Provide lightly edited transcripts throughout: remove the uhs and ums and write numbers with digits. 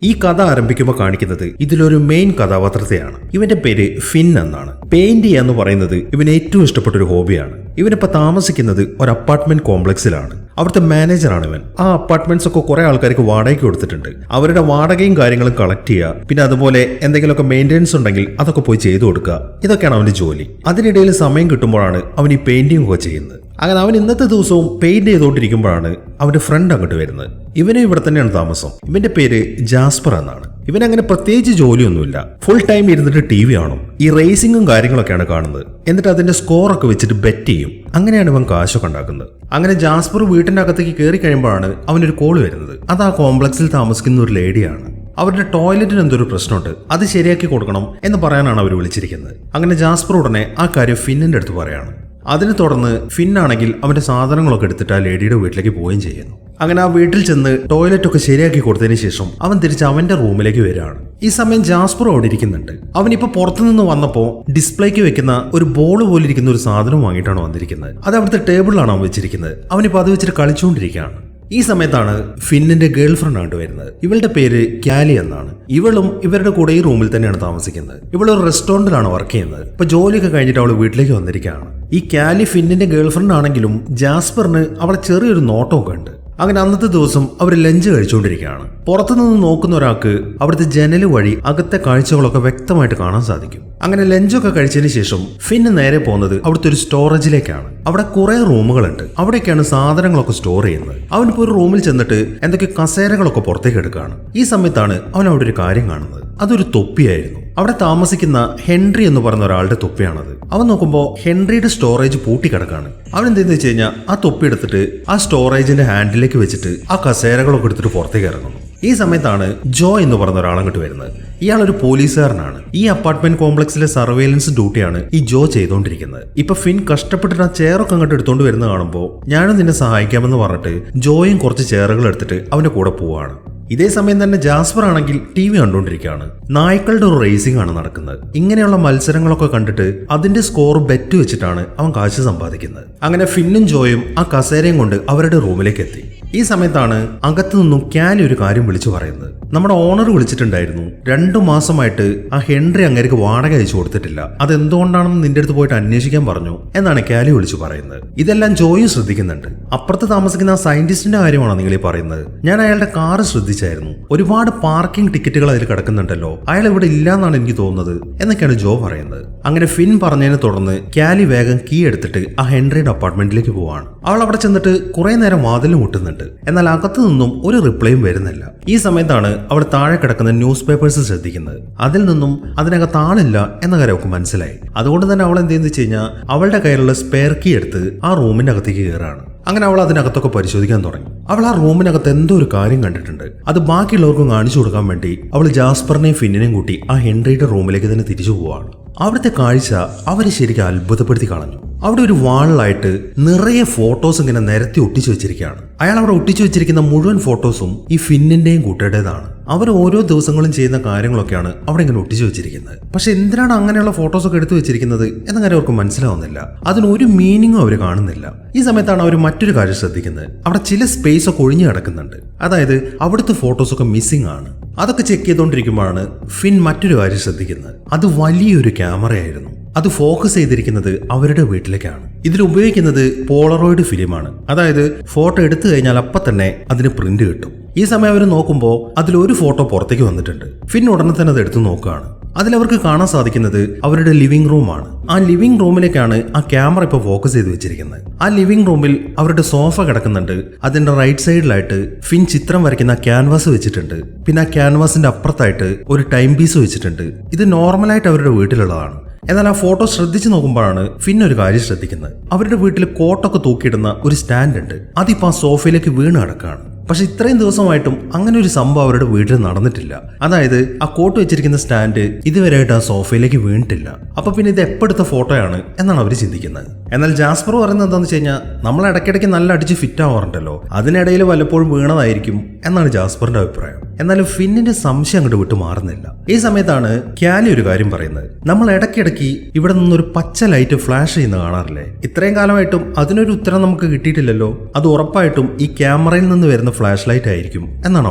ഈ കഥ ആരംഭിക്കുമ്പോൾ കാണിക്കുന്നത് ഇതിലൊരു മെയിൻ കഥാപാത്രത്തെയാണ്. ഇവന്റെ പേര് ഫിൻ എന്നാണ്. പെയിന്റ് ചെയ്യാന്ന് പറയുന്നത് ഇവന് ഏറ്റവും ഇഷ്ടപ്പെട്ട ഒരു ഹോബിയാണ്. ഇവനിപ്പോ താമസിക്കുന്നത് ഒരു അപ്പാർട്ട്മെന്റ് കോംപ്ലക്സിലാണ്. അവിടുത്തെ മാനേജറാണ് ഇവൻ. ആ അപ്പാർട്ട്മെന്റ്സ് ഒക്കെ കുറെ ആൾക്കാർക്ക് വാടകയ്ക്ക് കൊടുത്തിട്ടുണ്ട്. അവരുടെ വാടകയും കാര്യങ്ങളും കളക്ട് ചെയ്യുക, പിന്നെ അതുപോലെ എന്തെങ്കിലുമൊക്കെ മെയിൻ്റെനൻസ് ഉണ്ടെങ്കിൽ അതൊക്കെ പോയി ചെയ്തു കൊടുക്കുക. ഇതൊക്കെയാണ് അവന്റെ ജോലി. അതിനിടയിൽ സമയം കിട്ടുമ്പോഴാണ് അവൻ ഈ പെയിന്റിംഗ് ഒക്കെ ചെയ്യുന്നത്. അങ്ങനെ അവൻ ഇന്നത്തെ ദിവസവും പെയിന്റ് ചെയ്തുകൊണ്ടിരിക്കുമ്പോഴാണ് അവന്റെ ഫ്രണ്ട് അങ്ങോട്ട് വരുന്നത്. ഇവനും ഇവിടെ തന്നെയാണ് താമസം. ഇവന്റെ പേര് ജാസ്പർ എന്നാണ്. ഇവനങ്ങനെ പ്രത്യേകിച്ച് ജോലിയൊന്നുമില്ല. ഫുൾ ടൈം ഇരുന്നിട്ട് TV കാണും. ഈ റേസിംഗും കാര്യങ്ങളൊക്കെയാണ് കാണുന്നത്. എന്നിട്ട് അതിന്റെ സ്കോറൊക്കെ വെച്ചിട്ട് ബെറ്റ് ചെയ്യും. അങ്ങനെയാണ് ഇവൻ കാശൊക്കെ ഉണ്ടാക്കുന്നത്. അങ്ങനെ ജാസ്പർ വീട്ടിന്റെ അകത്തേക്ക് കയറി കഴിയുമ്പോഴാണ് അവനൊരു കോൾ വരുന്നത്. അത് ആ കോംപ്ലക്സിൽ താമസിക്കുന്ന ഒരു ലേഡിയാണ്. അവരുടെ ടോയ്ലറ്റിന് എന്തൊരു പ്രശ്നമുണ്ട്, അത് ശരിയാക്കി കൊടുക്കണം എന്ന് പറയാനാണ് അവർ വിളിച്ചിരിക്കുന്നത്. അങ്ങനെ ജാസ്പർ ഉടനെ ആ കാര്യം ഫിന്നിന്റെ അടുത്ത് പറയാണ്. അതിനെ തുടർന്ന് ഫിന്നാണെങ്കിൽ അവന്റെ സാധനങ്ങളൊക്കെ എടുത്തിട്ട് ആ ലേഡിയുടെ വീട്ടിലേക്ക് പോവുകയും ചെയ്യുന്നു. അങ്ങനെ ആ വീട്ടിൽ ചെന്ന് ടോയ്ലറ്റ് ഒക്കെ ശരിയാക്കി കൊടുത്തതിന് ശേഷം അവൻ തിരിച്ച് അവന്റെ റൂമിലേക്ക് വരികയാണ്. ഈ സമയം ജാസ്പർ അവിടെ ഇരിക്കുന്നുണ്ട്. അവനിപ്പോ പുറത്തുനിന്ന് വന്നപ്പോൾ ഡിസ്പ്ലേക്ക് വെക്കുന്ന ഒരു ബോൾ പോലെ ഇരിക്കുന്ന ഒരു സാധനം വാങ്ങിയിട്ടാണ് വന്നിരിക്കുന്നത്. അത് അവിടുത്തെ ടേബിളിലാണ് അവൻ വെച്ചിരിക്കുന്നത്. അവനിപ്പോ അത് വെച്ചിട്ട് കളിച്ചുകൊണ്ടിരിക്കുകയാണ്. ഈ സമയത്താണ് ഫിന്നിന്റെ ഗേൾ ഫ്രണ്ട് ആയിട്ട് വരുന്നത്. ഇവളുടെ പേര് ക്യാലി എന്നാണ്. ഇവളും ഇവരുടെ കൂടെ ഈ റൂമിൽ തന്നെയാണ് താമസിക്കുന്നത്. ഇവളൊരു റെസ്റ്റോറന്റിലാണ് വർക്ക് ചെയ്യുന്നത്. ഇപ്പൊ ജോലിയൊക്കെ കഴിഞ്ഞിട്ട് അവള് വീട്ടിലേക്ക് വന്നിരിക്കുകയാണ്. ഈ ക്യാലി ഫിന്നിന്റെ ഗേൾ ഫ്രണ്ട് ആണെങ്കിലും ജാസ്പറിന് അവളെ ചെറിയൊരു നോട്ടമൊക്കെ ഉണ്ട്. അങ്ങനെ അന്നത്തെ ദിവസം അവർ ലഞ്ച് കഴിച്ചുകൊണ്ടിരിക്കുകയാണ്. പുറത്തുനിന്ന് നോക്കുന്ന ഒരാൾക്ക് അവിടുത്തെ ജനല് വഴി അകത്തെ കാഴ്ചകളൊക്കെ വ്യക്തമായിട്ട് കാണാൻ സാധിക്കും. അങ്ങനെ ലഞ്ചൊക്കെ കഴിച്ചതിന് ശേഷം ഫിന്ന് നേരെ പോകുന്നത് അവിടുത്തെ ഒരു സ്റ്റോറേജിലേക്കാണ്. അവിടെ കുറെ റൂമുകളുണ്ട്. അവിടേക്കാണ് സാധനങ്ങളൊക്കെ സ്റ്റോർ ചെയ്യുന്നത്. അവനിപ്പോ ഒരു റൂമിൽ ചെന്നിട്ട് എന്തൊക്കെ കസേരകളൊക്കെ പുറത്തേക്ക് എടുക്കുകയാണ്. ഈ സമയത്താണ് അവൻ അവിടെ ഒരു കാര്യം കാണുന്നത്. അതൊരു തൊപ്പിയായിരുന്നു. അവിടെ താമസിക്കുന്ന ഹെൻറി എന്ന് പറയുന്ന ഒരാളുടെ തൊപ്പിയാണത്. അവൻ നോക്കുമ്പോൾ ഹെൻറിയുടെ സ്റ്റോറേജ് പൂട്ടിക്കിടക്കാണ്. അവൻ എന്തെന്ന് വെച്ച് കഴിഞ്ഞാൽ ആ തൊപ്പി എടുത്തിട്ട് ആ സ്റ്റോറേജിന്റെ ഹാൻഡിലേക്ക് വെച്ചിട്ട് ആ കസേരകളൊക്കെ എടുത്തിട്ട് പുറത്തേക്ക് ഇറങ്ങുന്നു. ഈ സമയത്താണ് ജോ എന്ന് പറയുന്ന ഒരാളങ്ങോട്ട് വരുന്നത്. ഇയാളൊരു പോലീസുകാരനാണ്. ഈ അപ്പാർട്ട്മെന്റ് കോംപ്ലക്സിലെ സർവൈലൻസ് ഡ്യൂട്ടിയാണ് ഈ ജോ ചെയ്തുകൊണ്ടിരിക്കുന്നത്. ഇപ്പൊ ഫിൻ കഷ്ടപ്പെട്ടിട്ട് ആ ചെയറൊക്കെ അങ്ങോട്ട് എടുത്തോണ്ട് വരുന്നത് കാണുമ്പോൾ ഞാനും നിന്നെ സഹായിക്കാമെന്ന് പറഞ്ഞിട്ട് ജോയും കുറച്ച് ചെയറുകൾ എടുത്തിട്ട് അവന്റെ കൂടെ പോവാണ്. ഇതേ സമയം തന്നെ ജാസ്പർ ആണെങ്കിൽ TV കണ്ടുകൊണ്ടിരിക്കുകയാണ്. നായ്ക്കളുടെ ഒരു റേസിംഗ് ആണ് നടക്കുന്നത്. ഇങ്ങനെയുള്ള മത്സരങ്ങളൊക്കെ കണ്ടിട്ട് അതിന്റെ സ്കോർ ബെറ്റ് വെച്ചിട്ടാണ് അവൻ കാശ് സമ്പാദിക്കുന്നത്. അങ്ങനെ ഫിന്നും ജോയും ആ കസേരയും കൊണ്ട് അവരുടെ റൂമിലേക്ക് എത്തി. ഈ സമയത്താണ് അകത്തു നിന്നും ക്യാലി ഒരു കാര്യം വിളിച്ചു പറയുന്നത്. നമ്മുടെ ഓണർ വിളിച്ചിട്ടുണ്ടായിരുന്നു. 2 മാസമായിട്ട് ആ ഹെൻറി അങ്ങേർക്ക് വാടക അയച്ചു കൊടുത്തിട്ടില്ല. അതെന്തുകൊണ്ടാണെന്ന് നിന്റെ അടുത്ത് പോയിട്ട് അന്വേഷിക്കാൻ പറഞ്ഞു എന്നാണ് ക്യാലി വിളിച്ചു പറയുന്നത്. ഇതെല്ലാം ജോയും ശ്രദ്ധിക്കുന്നുണ്ട്. അപ്പുറത്ത് താമസിക്കുന്ന ആ സയന്റിസ്റ്റിന്റെ കാര്യമാണോ നിങ്ങൾ ഈ പറയുന്നത്? ഞാൻ അയാളുടെ കാറ് ശ്രദ്ധിച്ചായിരുന്നു. ഒരുപാട് പാർക്കിംഗ് ടിക്കറ്റുകൾ അതിൽ കിടക്കുന്നുണ്ടല്ലോ. അയാൾ ഇവിടെ ഇല്ലാന്നാണ് എനിക്ക് തോന്നുന്നത് എന്നൊക്കെയാണ് ജോ പറയുന്നത്. അങ്ങനെ ഫിൻ പറഞ്ഞതിനെ തുടർന്ന് ക്യാലി വേഗം കീ എടുത്തിട്ട് ആ ഹെൻറിയുടെ അപ്പാർട്ട്മെന്റിലേക്ക് പോവാണ്. അവൾ അവിടെ ചെന്നിട്ട് കുറെ നേരം വാതിലും മുട്ടുന്നുണ്ട്. എന്നാൽ അകത്തു നിന്നും ഒരു റിപ്ലൈയും വരുന്നില്ല. ഈ സമയത്താണ് അവൾ താഴെ കിടക്കുന്ന ന്യൂസ് പേപ്പേഴ്സ് ശ്രദ്ധിക്കുന്നത്. അതിൽ നിന്നും അതിനകത്ത് ആളില്ല എന്ന കാര്യം അവൾക്ക് മനസ്സിലായി. അതുകൊണ്ട് തന്നെ അവൾ എന്തെന്ന് വെച്ച് കഴിഞ്ഞാൽ അവളുടെ കയ്യിലുള്ള സ്പെയർ കീ എടുത്ത് ആ റൂമിന്റെ അകത്തേക്ക് കയറാണ്. അങ്ങനെ അവൾ അതിനകത്തൊക്കെ പരിശോധിക്കാൻ തുടങ്ങി. അവൾ ആ റൂമിനകത്ത് എന്തോ ഒരു കാര്യം കണ്ടിട്ടുണ്ട്. അത് ബാക്കിയുള്ളവർക്കും കാണിച്ചു കൊടുക്കാൻ വേണ്ടി അവൾ ജാസ്പറിനെയും ഫിന്നിനെയും കൂട്ടി ആ ഹെൻറിയുടെ റൂമിലേക്ക് തന്നെ തിരിച്ചു പോവാണ്. അവിടുത്തെ കാഴ്ച അവരെ ശരിക്കും അത്ഭുതപ്പെടുത്തി കളഞ്ഞു. അവിടെ ഒരു വാളിലായിട്ട് നിറയെ ഫോട്ടോസ് ഇങ്ങനെ നിരത്തി ഒട്ടിച്ചു വെച്ചിരിക്കുകയാണ്. അയാൾ അവിടെ ഒട്ടിച്ചു വെച്ചിരിക്കുന്ന മുഴുവൻ ഫോട്ടോസും ഈ ഫിന്നിന്റെയും കൂട്ടരുടേതാണ്. അവർ ഓരോ ദിവസങ്ങളും ചെയ്യുന്ന കാര്യങ്ങളൊക്കെയാണ് അവിടെ ഇങ്ങനെ ഒട്ടിച്ചു വെച്ചിരിക്കുന്നത്. പക്ഷെ എന്തിനാണ് അങ്ങനെയുള്ള ഫോട്ടോസൊക്കെ എടുത്തു വെച്ചിരിക്കുന്നത് എന്ന കാര്യം അവർക്ക് മനസ്സിലാവുന്നില്ല. അതിനൊരു മീനിങ്ങും അവർ കാണുന്നില്ല. ഈ സമയത്താണ് അവർ മറ്റൊരു കാര്യം ശ്രദ്ധിക്കുന്നത്. അവിടെ ചില സ്പേസ് ഒക്കെ ഒഴിഞ്ഞു കിടക്കുന്നുണ്ട്. അതായത് അവിടുത്തെ ഫോട്ടോസൊക്കെ മിസ്സിംഗ് ആണ്. അതൊക്കെ ചെക്ക് ചെയ്തുകൊണ്ടിരിക്കുമ്പോഴാണ് ഫിൻ മറ്റൊരു കാര്യം ശ്രദ്ധിക്കുന്നത്. അത് വലിയൊരു ക്യാമറയായിരുന്നു. അത് ഫോക്കസ് ചെയ്തിരിക്കുന്നത് അവരുടെ വീട്ടിലേക്കാണ്. ഇതിൽ ഉപയോഗിക്കുന്നത് പോളറോയിഡ് ഫിലിമാണ്. അതായത് ഫോട്ടോ എടുത്തു കഴിഞ്ഞാൽ അപ്പം തന്നെ അതിന് പ്രിന്റ് കിട്ടും. ഈ സമയം അവർ നോക്കുമ്പോൾ അതിലൊരു ഫോട്ടോ പുറത്തേക്ക് വന്നിട്ടുണ്ട്. ഫിൻ ഉടനെ തന്നെ അത് എടുത്തു നോക്കുകയാണ്. അതിലവർക്ക് കാണാൻ സാധിക്കുന്നത് അവരുടെ ലിവിംഗ് റൂമാണ്. ആ ലിവിംഗ് റൂമിലേക്കാണ് ആ ക്യാമറ ഇപ്പോൾ ഫോക്കസ് ചെയ്ത് വെച്ചിരിക്കുന്നത്. ആ ലിവിംഗ് റൂമിൽ അവരുടെ സോഫ കിടക്കുന്നുണ്ട്. അതിന്റെ റൈറ്റ് സൈഡിലായിട്ട് ഫിൻ ചിത്രം വരയ്ക്കുന്ന ക്യാൻവാസ് വെച്ചിട്ടുണ്ട്. പിന്നെ ആ ക്യാൻവാസിന്റെ അപ്പുറത്തായിട്ട് ഒരു ടൈം പീസ് വെച്ചിട്ടുണ്ട്. ഇത് നോർമലായിട്ട് അവരുടെ വീട്ടിലുള്ളതാണ്. എന്നാൽ ആ ഫോട്ടോ ശ്രദ്ധിച്ചു നോക്കുമ്പോഴാണ് ഫിൻ ഒരു കാര്യം ശ്രദ്ധിക്കുന്നത്. അവരുടെ വീട്ടിൽ കോട്ടൊക്കെ തൂക്കിയിടുന്ന ഒരു സ്റ്റാൻഡ് ഉണ്ട്. അതിപ്പോ ആ സോഫയിലേക്ക് വീണ് കിടക്കുകയാണ്. പക്ഷെ ഇത്രയും ദിവസമായിട്ടും അങ്ങനെ ഒരു സംഭവം അവരുടെ വീട്ടിൽ നടന്നിട്ടില്ല. അതായത് ആ കോട്ട് വെച്ചിരിക്കുന്ന സ്റ്റാൻഡ് ഇതുവരെയായിട്ട് ആ സോഫയിലേക്ക് വീണിട്ടില്ല. അപ്പൊ പിന്നെ ഇത് എപ്പെടുത്ത ഫോട്ടോയാണ് എന്നാണ് അവർ ചിന്തിക്കുന്നത്. എന്നാൽ ജാസ്പർ പറയുന്നത് എന്താണെന്ന് വെച്ച് കഴിഞ്ഞാൽ നമ്മൾ ഇടയ്ക്കിടയ്ക്ക് നല്ല അടിച്ച് ഫിറ്റ് ആവാറുണ്ടല്ലോ, അതിനിടയിൽ വല്ലപ്പോഴും വീണതായിരിക്കും എന്നാണ് ജാസ്പറിന്റെ അഭിപ്രായം. എന്നാലും ഫിന്നിന്റെ സംശയം അങ്ങോട്ട് വിട്ടു മാറുന്നില്ല. ഈ സമയത്താണ് ക്യാലി ഒരു കാര്യം പറയുന്നത്. നമ്മൾ ഇടയ്ക്കിടയ്ക്ക് ഇവിടെ നിന്നൊരു പച്ച ലൈറ്റ് ഫ്ലാഷ് ചെയ്യുന്ന കാണാറില്ലേ? ഇത്രയും കാലമായിട്ടും അതിനൊരു ഉത്തരം നമുക്ക് കിട്ടിയിട്ടില്ലല്ലോ. അത് ഉറപ്പായിട്ടും ഈ ക്യാമറയിൽ നിന്ന് വരുന്ന ഫ്ലാഷ് ലൈറ്റ് ആയിരിക്കും എന്നാണ്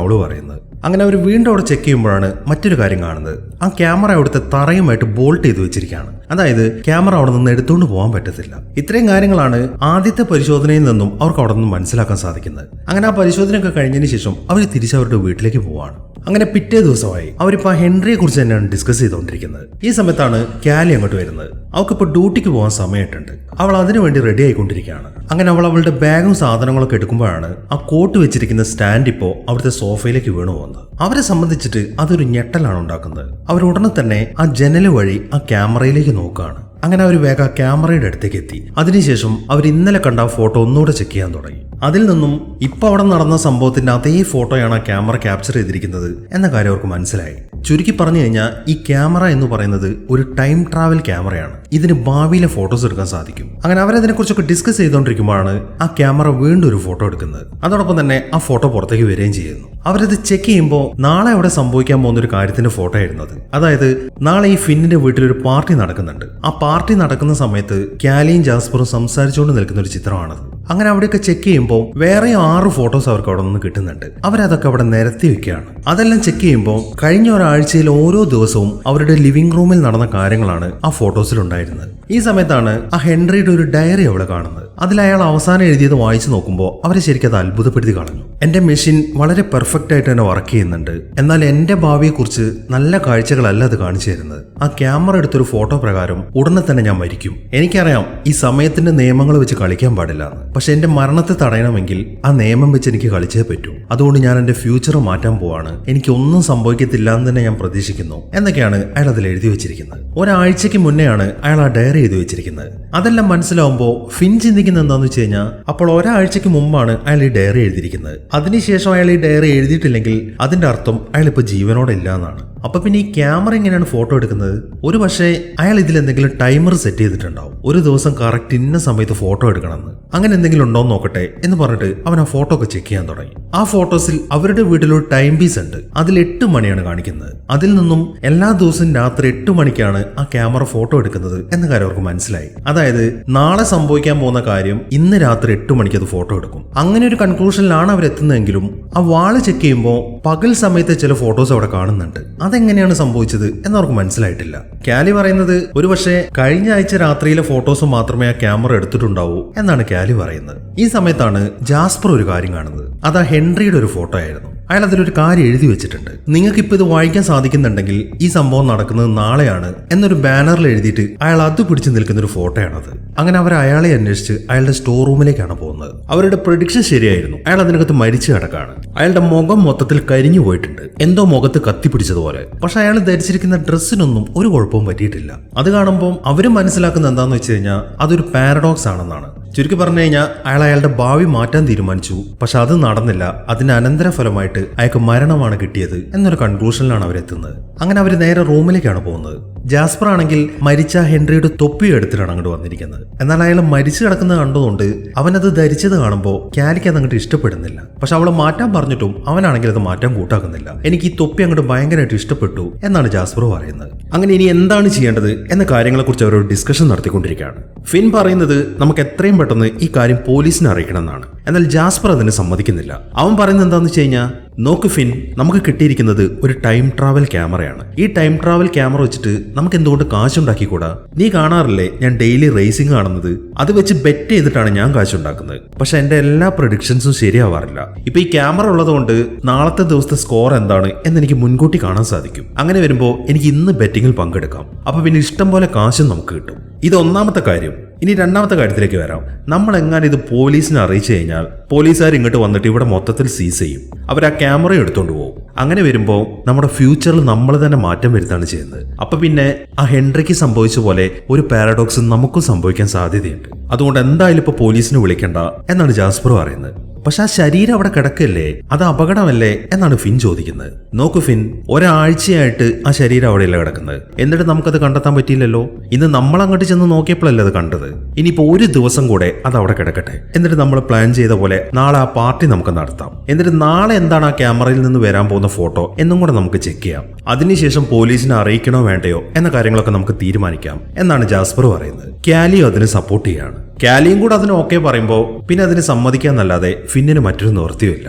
അവള് പറയുന്നത്. അങ്ങനെ അവർ വീണ്ടും അവിടെ ചെക്ക് ചെയ്യുമ്പോഴാണ് മറ്റൊരു കാര്യം കാണുന്നത്. ആ ക്യാമറ അവിടുത്തെ തറയുമായിട്ട് ബോൾട്ട് ചെയ്ത് വെച്ചിരിക്കുകയാണ്. അതായത് ക്യാമറ അവിടെ നിന്ന് എടുത്തുകൊണ്ട് പോകാൻ പറ്റത്തില്ല. ഇത്രയും കാര്യങ്ങളാണ് ആദ്യത്തെ പരിശോധനയിൽ നിന്നും അവർക്ക് അവിടെ നിന്ന് മനസ്സിലാക്കാൻ സാധിക്കുന്നത്. അങ്ങനെ ആ പരിശോധനയൊക്കെ കഴിഞ്ഞതിന് ശേഷം അവർ തിരിച്ചവരുടെ വീട്ടിലേക്ക് പോവാണ്. അങ്ങനെ പിറ്റേ ദിവസമായി അവരിപ്പോൾ ആ ഹെൻറിയെ കുറിച്ച് തന്നെയാണ് ഡിസ്കസ് ചെയ്തുകൊണ്ടിരിക്കുന്നത്. ഈ സമയത്താണ് കാലി അങ്ങോട്ട് വരുന്നത്. അവൾക്കിപ്പോൾ ഡ്യൂട്ടിക്ക് പോകാൻ സമയമായിട്ടുണ്ട്. അവൾ അതിനുവേണ്ടി റെഡി ആയിക്കൊണ്ടിരിക്കുകയാണ്. അങ്ങനെ അവൾ അവളുടെ ബാഗും സാധനങ്ങളൊക്കെ എടുക്കുമ്പോഴാണ് ആ കോട്ട് വെച്ചിരിക്കുന്ന സ്റ്റാൻഡ് ഇപ്പോൾ അവിടുത്തെ സോഫയിലേക്ക് വീണു പോകുന്നത്. അവരെ സംബന്ധിച്ചിട്ട് അതൊരു ഞെട്ടലാണ് ഉണ്ടാക്കുന്നത്. അവർ ഉടനെ തന്നെ ആ ജനല് വഴി ആ ക്യാമറയിലേക്ക് നോക്കുകയാണ്. അങ്ങനെ അവർ വേഗം ക്യാമറയുടെ അടുത്തേക്ക് എത്തി. അതിനുശേഷം അവർ ഇന്നലെ കണ്ട ആ ഫോട്ടോ ഒന്നുകൂടെ ചെക്ക് ചെയ്യാൻ തുടങ്ങി. അതിൽ നിന്നും ഇപ്പൊ അവിടെ നടന്ന സംഭവത്തിന്റെ അതേ ഫോട്ടോയാണ് ആ ക്യാമറ ക്യാപ്ചർ ചെയ്തിരിക്കുന്നത് എന്ന കാര്യം അവർക്ക് മനസ്സിലായി. ചുരുക്കി പറഞ്ഞു കഴിഞ്ഞാൽ ഈ ക്യാമറ എന്ന് പറയുന്നത് ഒരു ടൈം ട്രാവൽ ക്യാമറയാണ്. ഇതിന് ഭാവിയിലെ ഫോട്ടോസ് എടുക്കാൻ സാധിക്കും. അങ്ങനെ അവരതിനെക്കുറിച്ചൊക്കെ ഡിസ്കസ് ചെയ്തുകൊണ്ടിരിക്കുമ്പോഴാണ് ആ ക്യാമറ വീണ്ടും ഒരു ഫോട്ടോ എടുക്കുന്നത്. അതോടൊപ്പം തന്നെ ആ ഫോട്ടോ പുറത്തേക്ക് വരികയും ചെയ്യുന്നു. അവരത് ചെക്ക് ചെയ്യുമ്പോൾ നാളെ അവിടെ സംഭവിക്കാൻ പോകുന്ന ഒരു കാര്യത്തിന്റെ ഫോട്ടോ ആയിരുന്നത്. അതായത് നാളെ ഈ ഫിന്നിന്റെ വീട്ടിലൊരു പാർട്ടി നടക്കുന്നുണ്ട്. ആ പാർട്ടി നടക്കുന്ന സമയത്ത് കാലിയും ജാസ്പറും സംസാരിച്ചുകൊണ്ട് നിൽക്കുന്ന ഒരു ചിത്രമാണത്. അങ്ങനെ അവിടെയൊക്കെ ചെക്ക് ചെയ്യുമ്പോൾ വേറെ 6 ഫോട്ടോസ് അവർക്ക് അവിടെ നിന്ന് കിട്ടുന്നുണ്ട്. അവരതൊക്കെ അവിടെ നിരത്തി വെക്കുകയാണ്. അതെല്ലാം ചെക്ക് ചെയ്യുമ്പോൾ കഴിഞ്ഞ ഒരാഴ്ചയിൽ ഓരോ ദിവസവും അവരുടെ ലിവിംഗ് റൂമിൽ നടന്ന കാര്യങ്ങളാണ് ആ ഫോട്ടോസിൽ ഉണ്ടായിരുന്നത്. ഈ സമയത്താണ് ആ ഹെൻറിയുടെ ഒരു ഡയറി അവിടെ കാണുന്നത്. അതിൽ അയാൾ അവസാനം എഴുതിയത് വായിച്ചു നോക്കുമ്പോൾ അവരെ ശരിക്കും അത് അത്ഭുതപ്പെടുത്തി കളഞ്ഞു. എന്റെ മെഷീൻ വളരെ പെർഫെക്റ്റ് ആയിട്ട് തന്നെ വർക്ക് ചെയ്യുന്നുണ്ട്. എന്നാൽ എന്റെ ഭാവിയെക്കുറിച്ച് നല്ല കാഴ്ചകളല്ല അത് കാണിച്ചു തരുന്നത്. ആ ക്യാമറ എടുത്തൊരു ഫോട്ടോ പ്രകാരം ഉടനെ തന്നെ ഞാൻ മരിക്കും. എനിക്കറിയാം ഈ സമയത്തിന്റെ നിയമങ്ങൾ വെച്ച് കളിക്കാൻ പാടില്ല. പക്ഷെ എന്റെ മരണത്തെ തടയണമെങ്കിൽ ആ നിയമം വെച്ച് എനിക്ക് കളിച്ചേ പറ്റൂ. അതുകൊണ്ട് ഞാൻ എന്റെ ഫ്യൂച്ചർ മാറ്റാൻ പോവാണ്. എനിക്ക് ഒന്നും സംഭവിക്കത്തില്ല എന്ന് തന്നെ ഞാൻ പ്രതീക്ഷിക്കുന്നു എന്നൊക്കെയാണ് അയാൾ അതിൽ എഴുതി വെച്ചിരിക്കുന്നത്. ഒരാഴ്ചയ്ക്ക് മുന്നെയാണ് അയാൾ ആ ഡയറി എഴുതി വെച്ചിരിക്കുന്നത്. അതെല്ലാം മനസ്സിലാവുമ്പോൾ ഫിൻ ചിന്തിക്കുന്നത് എന്താണെന്ന് വെച്ച് കഴിഞ്ഞാൽ അപ്പോൾ ഒരാഴ്ചയ്ക്ക് മുമ്പാണ് അയാൾ ഈ ഡയറി എഴുതിയിരിക്കുന്നത്. അതിനുശേഷം അയാൾ ഈ ഡയറി എഴുതിയിട്ടില്ലെങ്കിൽ അതിന്റെ അർത്ഥം അയാൾ ഇപ്പൊ ജീവനോടെ ഇല്ല എന്നാണ്. അപ്പൊ പിന്നെ ഈ ക്യാമറ എങ്ങനെയാണ് ഫോട്ടോ എടുക്കുന്നത്? ഒരു പക്ഷേ അയാൾ ഇതിൽ എന്തെങ്കിലും ടൈമർ സെറ്റ് ചെയ്തിട്ടുണ്ടാവും. ഒരു ദിവസം കറക്റ്റ് ഇന്ന സമയത്ത് ഫോട്ടോ എടുക്കണമെന്ന്. അങ്ങനെ എന്തെങ്കിലും ഉണ്ടോ എന്ന് നോക്കട്ടെ എന്ന് പറഞ്ഞിട്ട് അവൻ ആ ഫോട്ടോ ഒക്കെ ചെക്ക് ചെയ്യാൻ തുടങ്ങി. ആ ഫോട്ടോസിൽ അവരുടെ വീട്ടിലൊരു ടൈം പീസ് ഉണ്ട്. അതിൽ 8 മണിയാണ് കാണിക്കുന്നത്. അതിൽ നിന്നും എല്ലാ ദിവസവും രാത്രി 8 മണിക്കാണ് ആ ക്യാമറ ഫോട്ടോ എടുക്കുന്നത് എന്ന കാര്യം അവർക്ക് മനസ്സിലായി. അതായത് നാളെ സംഭവിക്കാൻ പോകുന്ന കാര്യം ഇന്ന് രാത്രി 8 മണിക്ക് അത് ഫോട്ടോ എടുക്കും. അങ്ങനെ ഒരു കൺക്ലൂഷനിലാണ് അവരെത്തുന്നതെങ്കിലും ആ വാള് ചെക്ക് ചെയ്യുമ്പോൾ പകൽ സമയത്ത് ചില ഫോട്ടോസ് അവിടെ കാണുന്നുണ്ട്. അതെങ്ങനെയാണ് സംഭവിച്ചത് എന്നവർക്ക് മനസ്സിലായിട്ടില്ല. കാലി പറയുന്നത് ഒരു പക്ഷേ കഴിഞ്ഞ ആഴ്ച രാത്രിയിലെ ഫോട്ടോസ് മാത്രമേ ആ ക്യാമറ എടുത്തിട്ടുണ്ടാവൂ എന്നാണ് കാലി പറയുന്നത്. ഈ സമയത്താണ് ജാസ്പർ ഒരു കാര്യം കാണുന്നത്. അത് ആ ഹെൻറിയുടെ ഒരു ഫോട്ടോ ആയിരുന്നു. അയാൾ അതിലൊരു കാര്യം എഴുതി വെച്ചിട്ടുണ്ട്. നിങ്ങൾക്ക് ഇപ്പൊ ഇത് വായിക്കാൻ സാധിക്കുന്നുണ്ടെങ്കിൽ ഈ സംഭവം നടക്കുന്നത് നാളെയാണ് എന്നൊരു ബാനറിൽ എഴുതിയിട്ട് അയാൾ അത് പിടിച്ചു നിൽക്കുന്ന ഒരു ഫോട്ടോയാണത്. അങ്ങനെ അവർ അയാളെ അന്വേഷിച്ച് അയാളുടെ സ്റ്റോർ റൂമിലേക്കാണ് പോകുന്നത്. അവരുടെ പ്രഡിക്ഷൻ ശരിയായിരുന്നു. അയാൾ അതിനകത്ത് മരിച്ചു കിടക്കാണ്. അയാളുടെ മുഖം മൊത്തത്തിൽ കരിഞ്ഞു പോയിട്ടുണ്ട്. എന്തോ മുഖത്ത് കത്തിപ്പിടിച്ചതുപോലെ. പക്ഷെ അയാൾ ധരിച്ചിരിക്കുന്ന ഡ്രസ്സിനൊന്നും ഒരു കുഴപ്പവും പറ്റിയിട്ടില്ല. അത് കാണുമ്പോൾ അവര് മനസ്സിലാക്കുന്നത് എന്താന്ന് വെച്ച് കഴിഞ്ഞാൽ അതൊരു പാരഡോക്സ് ആണെന്നാണ്. ചുരുക്കി പറഞ്ഞു കഴിഞ്ഞാൽ അയാൾ അയാളുടെ ഭാവി മാറ്റാൻ തീരുമാനിച്ചു. പക്ഷെ അത് നടന്നില്ല. അതിന് അനന്തരഫലമായിട്ട് അയാൾക്ക് മരണമാണ് കിട്ടിയത് എന്നൊരു കൺക്ലൂഷനിലാണ് അവരെത്തുന്നത്. അങ്ങനെ അവർ നേരെ റൂമിലേക്കാണ് പോകുന്നത്. ജാസ്പർ ആണെങ്കിൽ മരിച്ച ഹെൻറിയുടെ തൊപ്പി എടുത്തിട്ടാണ് അങ്ങോട്ട് വന്നിരിക്കുന്നത്. എന്നാൽ അയാൾ മരിച്ചു കിടക്കുന്നത് കണ്ടതുകൊണ്ട് അവനത് ധരിച്ചത് കാണുമ്പോൾ കാലിക്ക് അത് അങ്ങോട്ട് ഇഷ്ടപ്പെടുന്നില്ല. പക്ഷെ അവളെ മാറ്റാൻ പറഞ്ഞിട്ടും അവനാണെങ്കിൽ അത് മാറ്റാൻ കൂട്ടാക്കുന്നില്ല. എനിക്ക് ഈ തൊപ്പി അങ്ങോട്ട് ഭയങ്കരമായിട്ട് ഇഷ്ടപ്പെട്ടു എന്നാണ് ജാസ്പർ പറയുന്നത്. അങ്ങനെ ഇനി എന്താണ് ചെയ്യേണ്ടത് എന്ന കാര്യങ്ങളെക്കുറിച്ച് അവരൊരു ഡിസ്കഷൻ നടത്തിക്കൊണ്ടിരിക്കുകയാണ്. ഫിൻ പറയുന്നത് നമുക്ക് എത്രയും പെട്ടെന്ന് ഈ കാര്യം പോലീസിനെ അറിയിക്കണം എന്നാണ്. എന്നാൽ ജാസ്പർ അതിന് സമ്മതിക്കുന്നില്ല. അവൻ പറയുന്നത് എന്താണെന്ന് വെച്ച് കഴിഞ്ഞാൽ നോക്ക് ഫിൻ, നമുക്ക് കിട്ടിയിരിക്കുന്നത് ഒരു ടൈം ട്രാവൽ ക്യാമറയാണ്. ഈ ടൈം ട്രാവൽ ക്യാമറ വെച്ചിട്ട് നമുക്ക് എന്തുകൊണ്ട് കാശുണ്ടാക്കിക്കൂടാ? നീ കാണാറില്ലേ ഞാൻ ഡെയിലി റേസിംഗ് കാണുന്നത്? അത് വെച്ച് ബെറ്റ് ചെയ്തിട്ടാണ് ഞാൻ കാശുണ്ടാക്കുന്നത്. പക്ഷെ എന്റെ എല്ലാ പ്രഡിക്ഷൻസും ശരിയാവാറില്ല. ഇപ്പൊ ഈ ക്യാമറ ഉള്ളതുകൊണ്ട് നാളത്തെ ദിവസത്തെ സ്കോർ എന്താണ് എന്ന് എനിക്ക് മുൻകൂട്ടി കാണാൻ സാധിക്കും. അങ്ങനെ വരുമ്പോൾ എനിക്ക് ഇന്ന് ബെറ്റിങ്ങിൽ പങ്കെടുക്കാം. അപ്പൊ പിന്നെ ഇഷ്ടം പോലെ കാശും നമുക്ക് കിട്ടും. ഇത് ഒന്നാമത്തെ കാര്യം. ഇനി രണ്ടാമത്തെ കാര്യത്തിലേക്ക് വരാം. നമ്മൾ എങ്ങനെ ഇത് പോലീസിനെ അറിയിച്ചു കഴിഞ്ഞാൽ പോലീസുകാർ ഇങ്ങോട്ട് വന്നിട്ട് ഇവിടെ മൊത്തത്തിൽ സീസ് ചെയ്യും. അവർ ആ ക്യാമറ എടുത്തോണ്ട് പോകും. അങ്ങനെ വരുമ്പോൾ നമ്മുടെ ഫ്യൂച്ചറിൽ നമ്മൾ തന്നെ മാറ്റം വരുത്താണ് ചെയ്യുന്നത്. അപ്പൊ പിന്നെ ആ ഹെൻറിക്ക് സംഭവിച്ച പോലെ ഒരു പാരഡോക്സ് നമുക്കും സംഭവിക്കാൻ സാധ്യതയുണ്ട്. അതുകൊണ്ട് എന്തായാലും ഇപ്പൊ പോലീസിനെ വിളിക്കണ്ട എന്നാണ് ജാസ്പർ പറയുന്നത്. പക്ഷെ ആ ശരീരം അവിടെ കിടക്കല്ലേ, അത് അപകടമല്ലേ എന്നാണ് ഫിൻ ചോദിക്കുന്നത്. നോക്കൂ ഫിൻ, ഒരാഴ്ചയായിട്ട് ആ ശരീരം അവിടെയല്ല കിടക്കുന്നത്. എന്നിട്ട് നമുക്കത് കണ്ടെത്താൻ പറ്റിയില്ലല്ലോ. ഇന്ന് നമ്മൾ അങ്ങോട്ട് ചെന്ന് നോക്കിയപ്പോഴല്ലേ അത് കണ്ടത്. ഇനിയിപ്പോ ഒരു ദിവസം കൂടെ അത് അവിടെ കിടക്കട്ടെ. എന്നിട്ട് നമ്മൾ പ്ലാൻ ചെയ്ത പോലെ നാളെ ആ പാർട്ടി നമുക്ക് നടത്താം. എന്നിട്ട് നാളെ എന്താണ് ആ ക്യാമറയിൽ നിന്ന് വരാൻ പോകുന്ന ഫോട്ടോ എന്നും കൂടെ നമുക്ക് ചെക്ക് ചെയ്യാം. അതിനുശേഷം പോലീസിനെ അറിയിക്കണോ വേണ്ടയോ എന്ന കാര്യങ്ങളൊക്കെ നമുക്ക് തീരുമാനിക്കാം എന്നാണ് ജാസ്പർ പറയുന്നത്. കാലിയും അതിന് സപ്പോർട്ട് ചെയ്യാണ്. കാലിയും കൂടെ അതിന് ഓക്കെ പറയുമ്പോൾ പിന്നെ അതിന് സമ്മതിക്കാന്നല്ലാതെ ഫിന്നിന് മറ്റൊരു നിവൃത്തിയുമില്ല.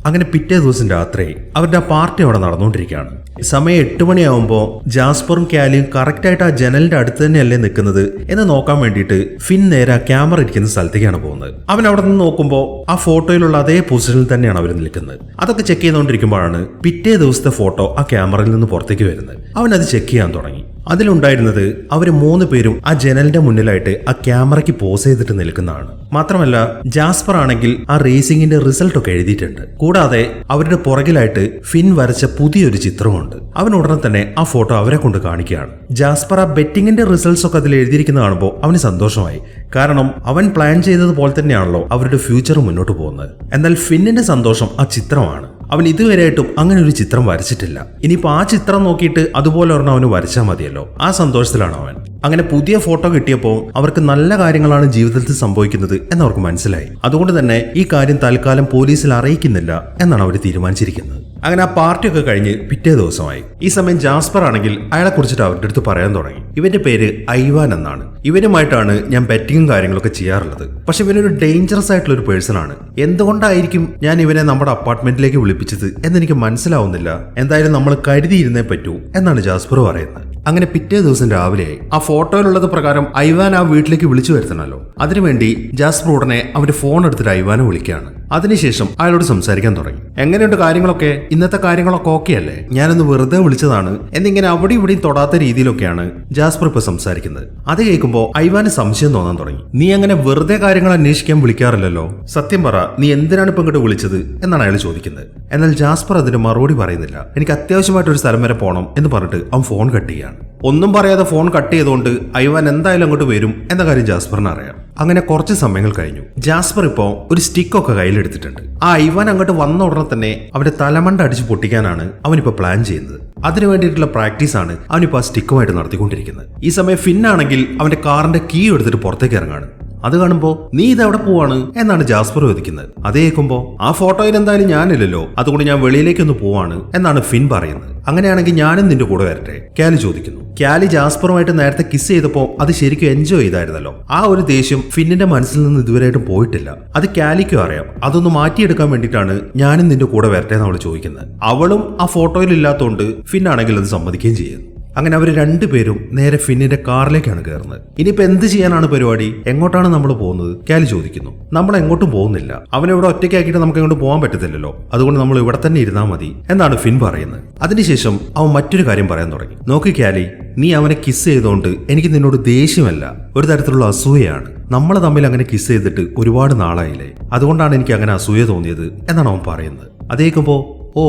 അങ്ങനെ പിറ്റേ ദിവസം രാത്രി അവരുടെ ആ പാർട്ടി അവിടെ നടന്നുകൊണ്ടിരിക്കുകയാണ്. സമയം 8 മണിയാവുമ്പോൾ ജാസ്പറും കാലിയും കറക്റ്റായിട്ട് ആ ജനലിന്റെ അടുത്ത് തന്നെയല്ലേ നിൽക്കുന്നത് എന്ന് നോക്കാൻ വേണ്ടിയിട്ട് ഫിൻ നേരെ ആ ക്യാമറ ഇരിക്കുന്ന സ്ഥലത്തേക്കാണ് പോകുന്നത്. അവൻ അവിടെ നിന്ന് നോക്കുമ്പോൾ ആ ഫോട്ടോയിലുള്ള അതേ പൊസിഷനിൽ തന്നെയാണ് അവർ നിൽക്കുന്നത്. അതൊക്കെ ചെക്ക് ചെയ്തുകൊണ്ടിരിക്കുമ്പോഴാണ് പിറ്റേ ദിവസത്തെ ഫോട്ടോ ആ ക്യാമറയിൽ നിന്ന് പുറത്തേക്ക് വരുന്നത്. അവൻ അത് ചെക്ക് ചെയ്യാൻ തുടങ്ങി. അതിലുണ്ടായിരുന്നത് അവർ 3 പേരും ആ ജനലിന്റെ മുന്നിലായിട്ട് ആ ക്യാമറയ്ക്ക് പോസ് ചെയ്തിട്ട് നിൽക്കുന്നതാണ്. മാത്രമല്ല ജാസ്പർ ആണെങ്കിൽ ആ റേസിംഗിന്റെ റിസൾട്ട് ഒക്കെ എഴുതിയിട്ടുണ്ട്. കൂടാതെ അവരുടെ പുറകിലായിട്ട് ഫിൻ വരച്ച പുതിയൊരു ചിത്രമുണ്ട്. അവൻ ഉടനെ തന്നെ ആ ഫോട്ടോ അവരെ കൊണ്ട് കാണിക്കുകയാണ്. ജാസ്പർ ആ ബെറ്റിംഗിന്റെ റിസൾട്ട്സ് ഒക്കെ അതിൽ എഴുതിയിരിക്കുന്നത് കാണുമ്പോൾ അവന് സന്തോഷമായി. കാരണം അവൻ പ്ലാൻ ചെയ്തതുപോലെ തന്നെയാണല്ലോ അവരുടെ ഫ്യൂച്ചർ മുന്നോട്ട് പോകുന്നത്. എന്നാൽ ഫിന്നിന്റെ സന്തോഷം ആ ചിത്രമാണ്. അവൻ ഇതുവരെയായിട്ടും അങ്ങനെ ഒരു ചിത്രം വരച്ചിട്ടില്ല. ഇനിയിപ്പോൾ ആ ചിത്രം നോക്കിയിട്ട് അതുപോലെ ഒരെണ്ണം അവന് വരച്ചാൽ മതിയല്ലോ. ആ സന്തോഷത്തിലാണ് അവൻ. അങ്ങനെ പുതിയ ഫോട്ടോ കിട്ടിയപ്പോൾ അവർക്ക് നല്ല കാര്യങ്ങളാണ് ജീവിതത്തിൽ സംഭവിക്കുന്നത് എന്നവർക്ക് മനസ്സിലായി. അതുകൊണ്ട് തന്നെ ഈ കാര്യം തൽക്കാലം പോലീസിൽ അറിയിക്കുന്നില്ല എന്നാണ് അവർ തീരുമാനിച്ചിരിക്കുന്നത്. അങ്ങനെ ആ പാർട്ടിയൊക്കെ കഴിഞ്ഞ് പിറ്റേ ദിവസമായി. ഈ സമയം ജാസ്പർ ആണെങ്കിൽ അയാളെ കുറിച്ചിട്ട് അവരുടെ അടുത്ത് പറയാൻ തുടങ്ങി. ഇവന്റെ പേര് ഐവാൻ എന്നാണ്. ഇവനുമായിട്ടാണ് ഞാൻ ബെറ്റിങ്ങും കാര്യങ്ങളൊക്കെ ചെയ്യാറുള്ളത്. പക്ഷെ ഇവനൊരു ഡേഞ്ചറസ് ആയിട്ടുള്ള ഒരു പേഴ്സൺ ആണ്. എന്തുകൊണ്ടായിരിക്കും ഞാൻ ഇവനെ നമ്മുടെ അപ്പാർട്ട്മെന്റിലേക്ക് വിളിപ്പിച്ചത് എന്നെനിക്ക് മനസ്സിലാവുന്നില്ല. എന്തായാലും നമ്മൾ കരുതിയിരുന്നേ പറ്റൂ എന്നാണ് ജാസ്പർ പറയുന്നത്. അങ്ങനെ പിറ്റേ ദിവസം രാവിലെയായി. ആ ഫോട്ടോയിലുള്ളത് പ്രകാരം ഐവാൻ ആ വീട്ടിലേക്ക് വിളിച്ചു വരുത്തണമല്ലോ. അതിനുവേണ്ടി ജാസ്പർ ഉടനെ അവന്റെ ഫോൺ എടുത്തിട്ട് ഐവാനെ വിളിക്കുകയാണ്. അതിനുശേഷം അയാളോട് സംസാരിക്കാൻ തുടങ്ങി. എങ്ങനെയുണ്ട് കാര്യങ്ങളൊക്കെ? ഇന്നത്തെ കാര്യങ്ങളൊക്കെ ഓക്കെ അല്ലേ? ഞാനൊന്ന് വെറുതെ വിളിച്ചതാണ് എന്നിങ്ങനെ അവിടെ ഇവിടെയും തൊടാത്ത രീതിയിലൊക്കെയാണ് ജാസ്പർ ഇപ്പൊ സംസാരിക്കുന്നത്. അത് കേൾക്കുമ്പോൾ ഐവാന് സംശയം തോന്നാൻ തുടങ്ങി. നീ അങ്ങനെ വെറുതെ കാര്യങ്ങൾ അന്വേഷിക്കാൻ വിളിക്കാറില്ലല്ലോ. സത്യം പറ, നീ എന്തിനാണ് ഇപ്പൊ ഇങ്ങോട്ട് വിളിച്ചത് എന്നാണ് അയാൾ ചോദിക്കുന്നത്. എന്നാൽ ജാസ്പർ അതിന് മറുപടി പറയുന്നില്ല. എനിക്ക് അത്യാവശ്യമായിട്ട് ഒരു സ്ഥലം വരെ പോകണം എന്ന് പറഞ്ഞിട്ട് അവൻ ഫോൺ കട്ട് ചെയ്യാണ്. ഒന്നും പറയാതെ ഫോൺ കട്ട് ചെയ്തുകൊണ്ട് ഐവാൻ എന്തായാലും അങ്ങോട്ട് വരും എന്ന കാര്യം ജാസ്പറിന് അറിയാം. അങ്ങനെ കുറച്ച് സമയങ്ങൾ കഴിഞ്ഞു. ജാസ്പർ ഇപ്പോ ഒരു സ്റ്റിക്കൊക്കെ കയ്യിലെടുത്തിട്ടുണ്ട്. ആ ഐവാൻ അങ്ങോട്ട് വന്ന ഉടനെ തന്നെ അവന്റെ തലമണ്ട അടിച്ച് പൊട്ടിക്കാനാണ് അവനിപ്പോ പ്ലാൻ ചെയ്യുന്നത്. അതിനു വേണ്ടിയിട്ടുള്ള പ്രാക്ടീസ് ആണ് അവനിപ്പോ ആ സ്റ്റിക്കുമായിട്ട് നടത്തിക്കൊണ്ടിരിക്കുന്നത്. ഈ സമയം ഫിൻ ആണെങ്കിൽ അവന്റെ കാറിന്റെ കീ എടുത്തിട്ട് പുറത്തേക്ക് ഇറങ്ങാണ്. അത് കാണുമ്പോ നീ ഇതെവിടെ പോവാണ് എന്നാണ് ജാസ്പർ ചോദിക്കുന്നത്. അത് കേൾക്കുമ്പോ ആ ഫോട്ടോയിൽ എന്തായാലും ഞാനില്ലല്ലോ, അതുകൊണ്ട് ഞാൻ വെളിയിലേക്കൊന്ന് പോവാണ് എന്നാണ് ഫിൻ പറയുന്നത്. അങ്ങനെയാണെങ്കിൽ ഞാനും നിന്റെ കൂടെ വരട്ടെ, കാലി ചോദിക്കുന്നു. കാലി ജാസ്പറുമായിട്ട് നേരത്തെ കിസ് ചെയ്തപ്പോ അത് ശരിക്കും എൻജോയ് ചെയ്തായിരുന്നല്ലോ. ആ ഒരു ദേഷ്യം ഫിന്നിന്റെ മനസ്സിൽ നിന്ന് ഇതുവരെയായിട്ടും പോയിട്ടില്ല. അത് കാലിക്കും അറിയാം. അതൊന്ന് മാറ്റിയെടുക്കാൻ വേണ്ടിയിട്ടാണ് ഞാനും നിന്റെ കൂടെ വരട്ടെ എന്ന് അവൾ ചോദിക്കുന്നത്. അവളും ആ ഫോട്ടോയിൽ ഇല്ലാത്തതുകൊണ്ട് ഫിൻ ആണെങ്കിൽ അത് സമ്മതിക്കുകയും ചെയ്യുന്നു. അങ്ങനെ അവർ രണ്ടുപേരും നേരെ ഫിന്നിന്റെ കാറിലേക്കാണ് കയറുന്നത്. ഇനിയിപ്പോ എന്ത് ചെയ്യാനാണ് പരിപാടി? എങ്ങോട്ടാണ് നമ്മൾ പോകുന്നത്? കാലി ചോദിക്കുന്നു. നമ്മൾ എങ്ങോട്ടും പോകുന്നില്ല. അവനെ ഇവിടെ ഒറ്റയ്ക്കാക്കിയിട്ട് നമുക്ക് എങ്ങോട്ട് പോകാൻ പറ്റത്തില്ലല്ലോ. അതുകൊണ്ട് നമ്മൾ ഇവിടെ തന്നെ ഇരുന്നാൽ മതി എന്നാണ് ഫിൻ പറയുന്നത്. അതിനുശേഷം അവൻ മറ്റൊരു കാര്യം പറയാൻ തുടങ്ങി. നോക്ക് കാലി, നീ അവനെ കിസ് ചെയ്തുകൊണ്ട് എനിക്ക് നിന്നോട് ദേഷ്യമല്ല, ഒരു തരത്തിലുള്ള അസൂയയാണ്. നമ്മൾ തമ്മിൽ അങ്ങനെ കിസ് ചെയ്തിട്ട് ഒരുപാട് നാളായില്ലേ, അതുകൊണ്ടാണ് എനിക്ക് അങ്ങനെ അസൂയ തോന്നിയത് എന്നാണ് അവൻ പറയുന്നത്. അതേക്കുമ്പോ ഓ,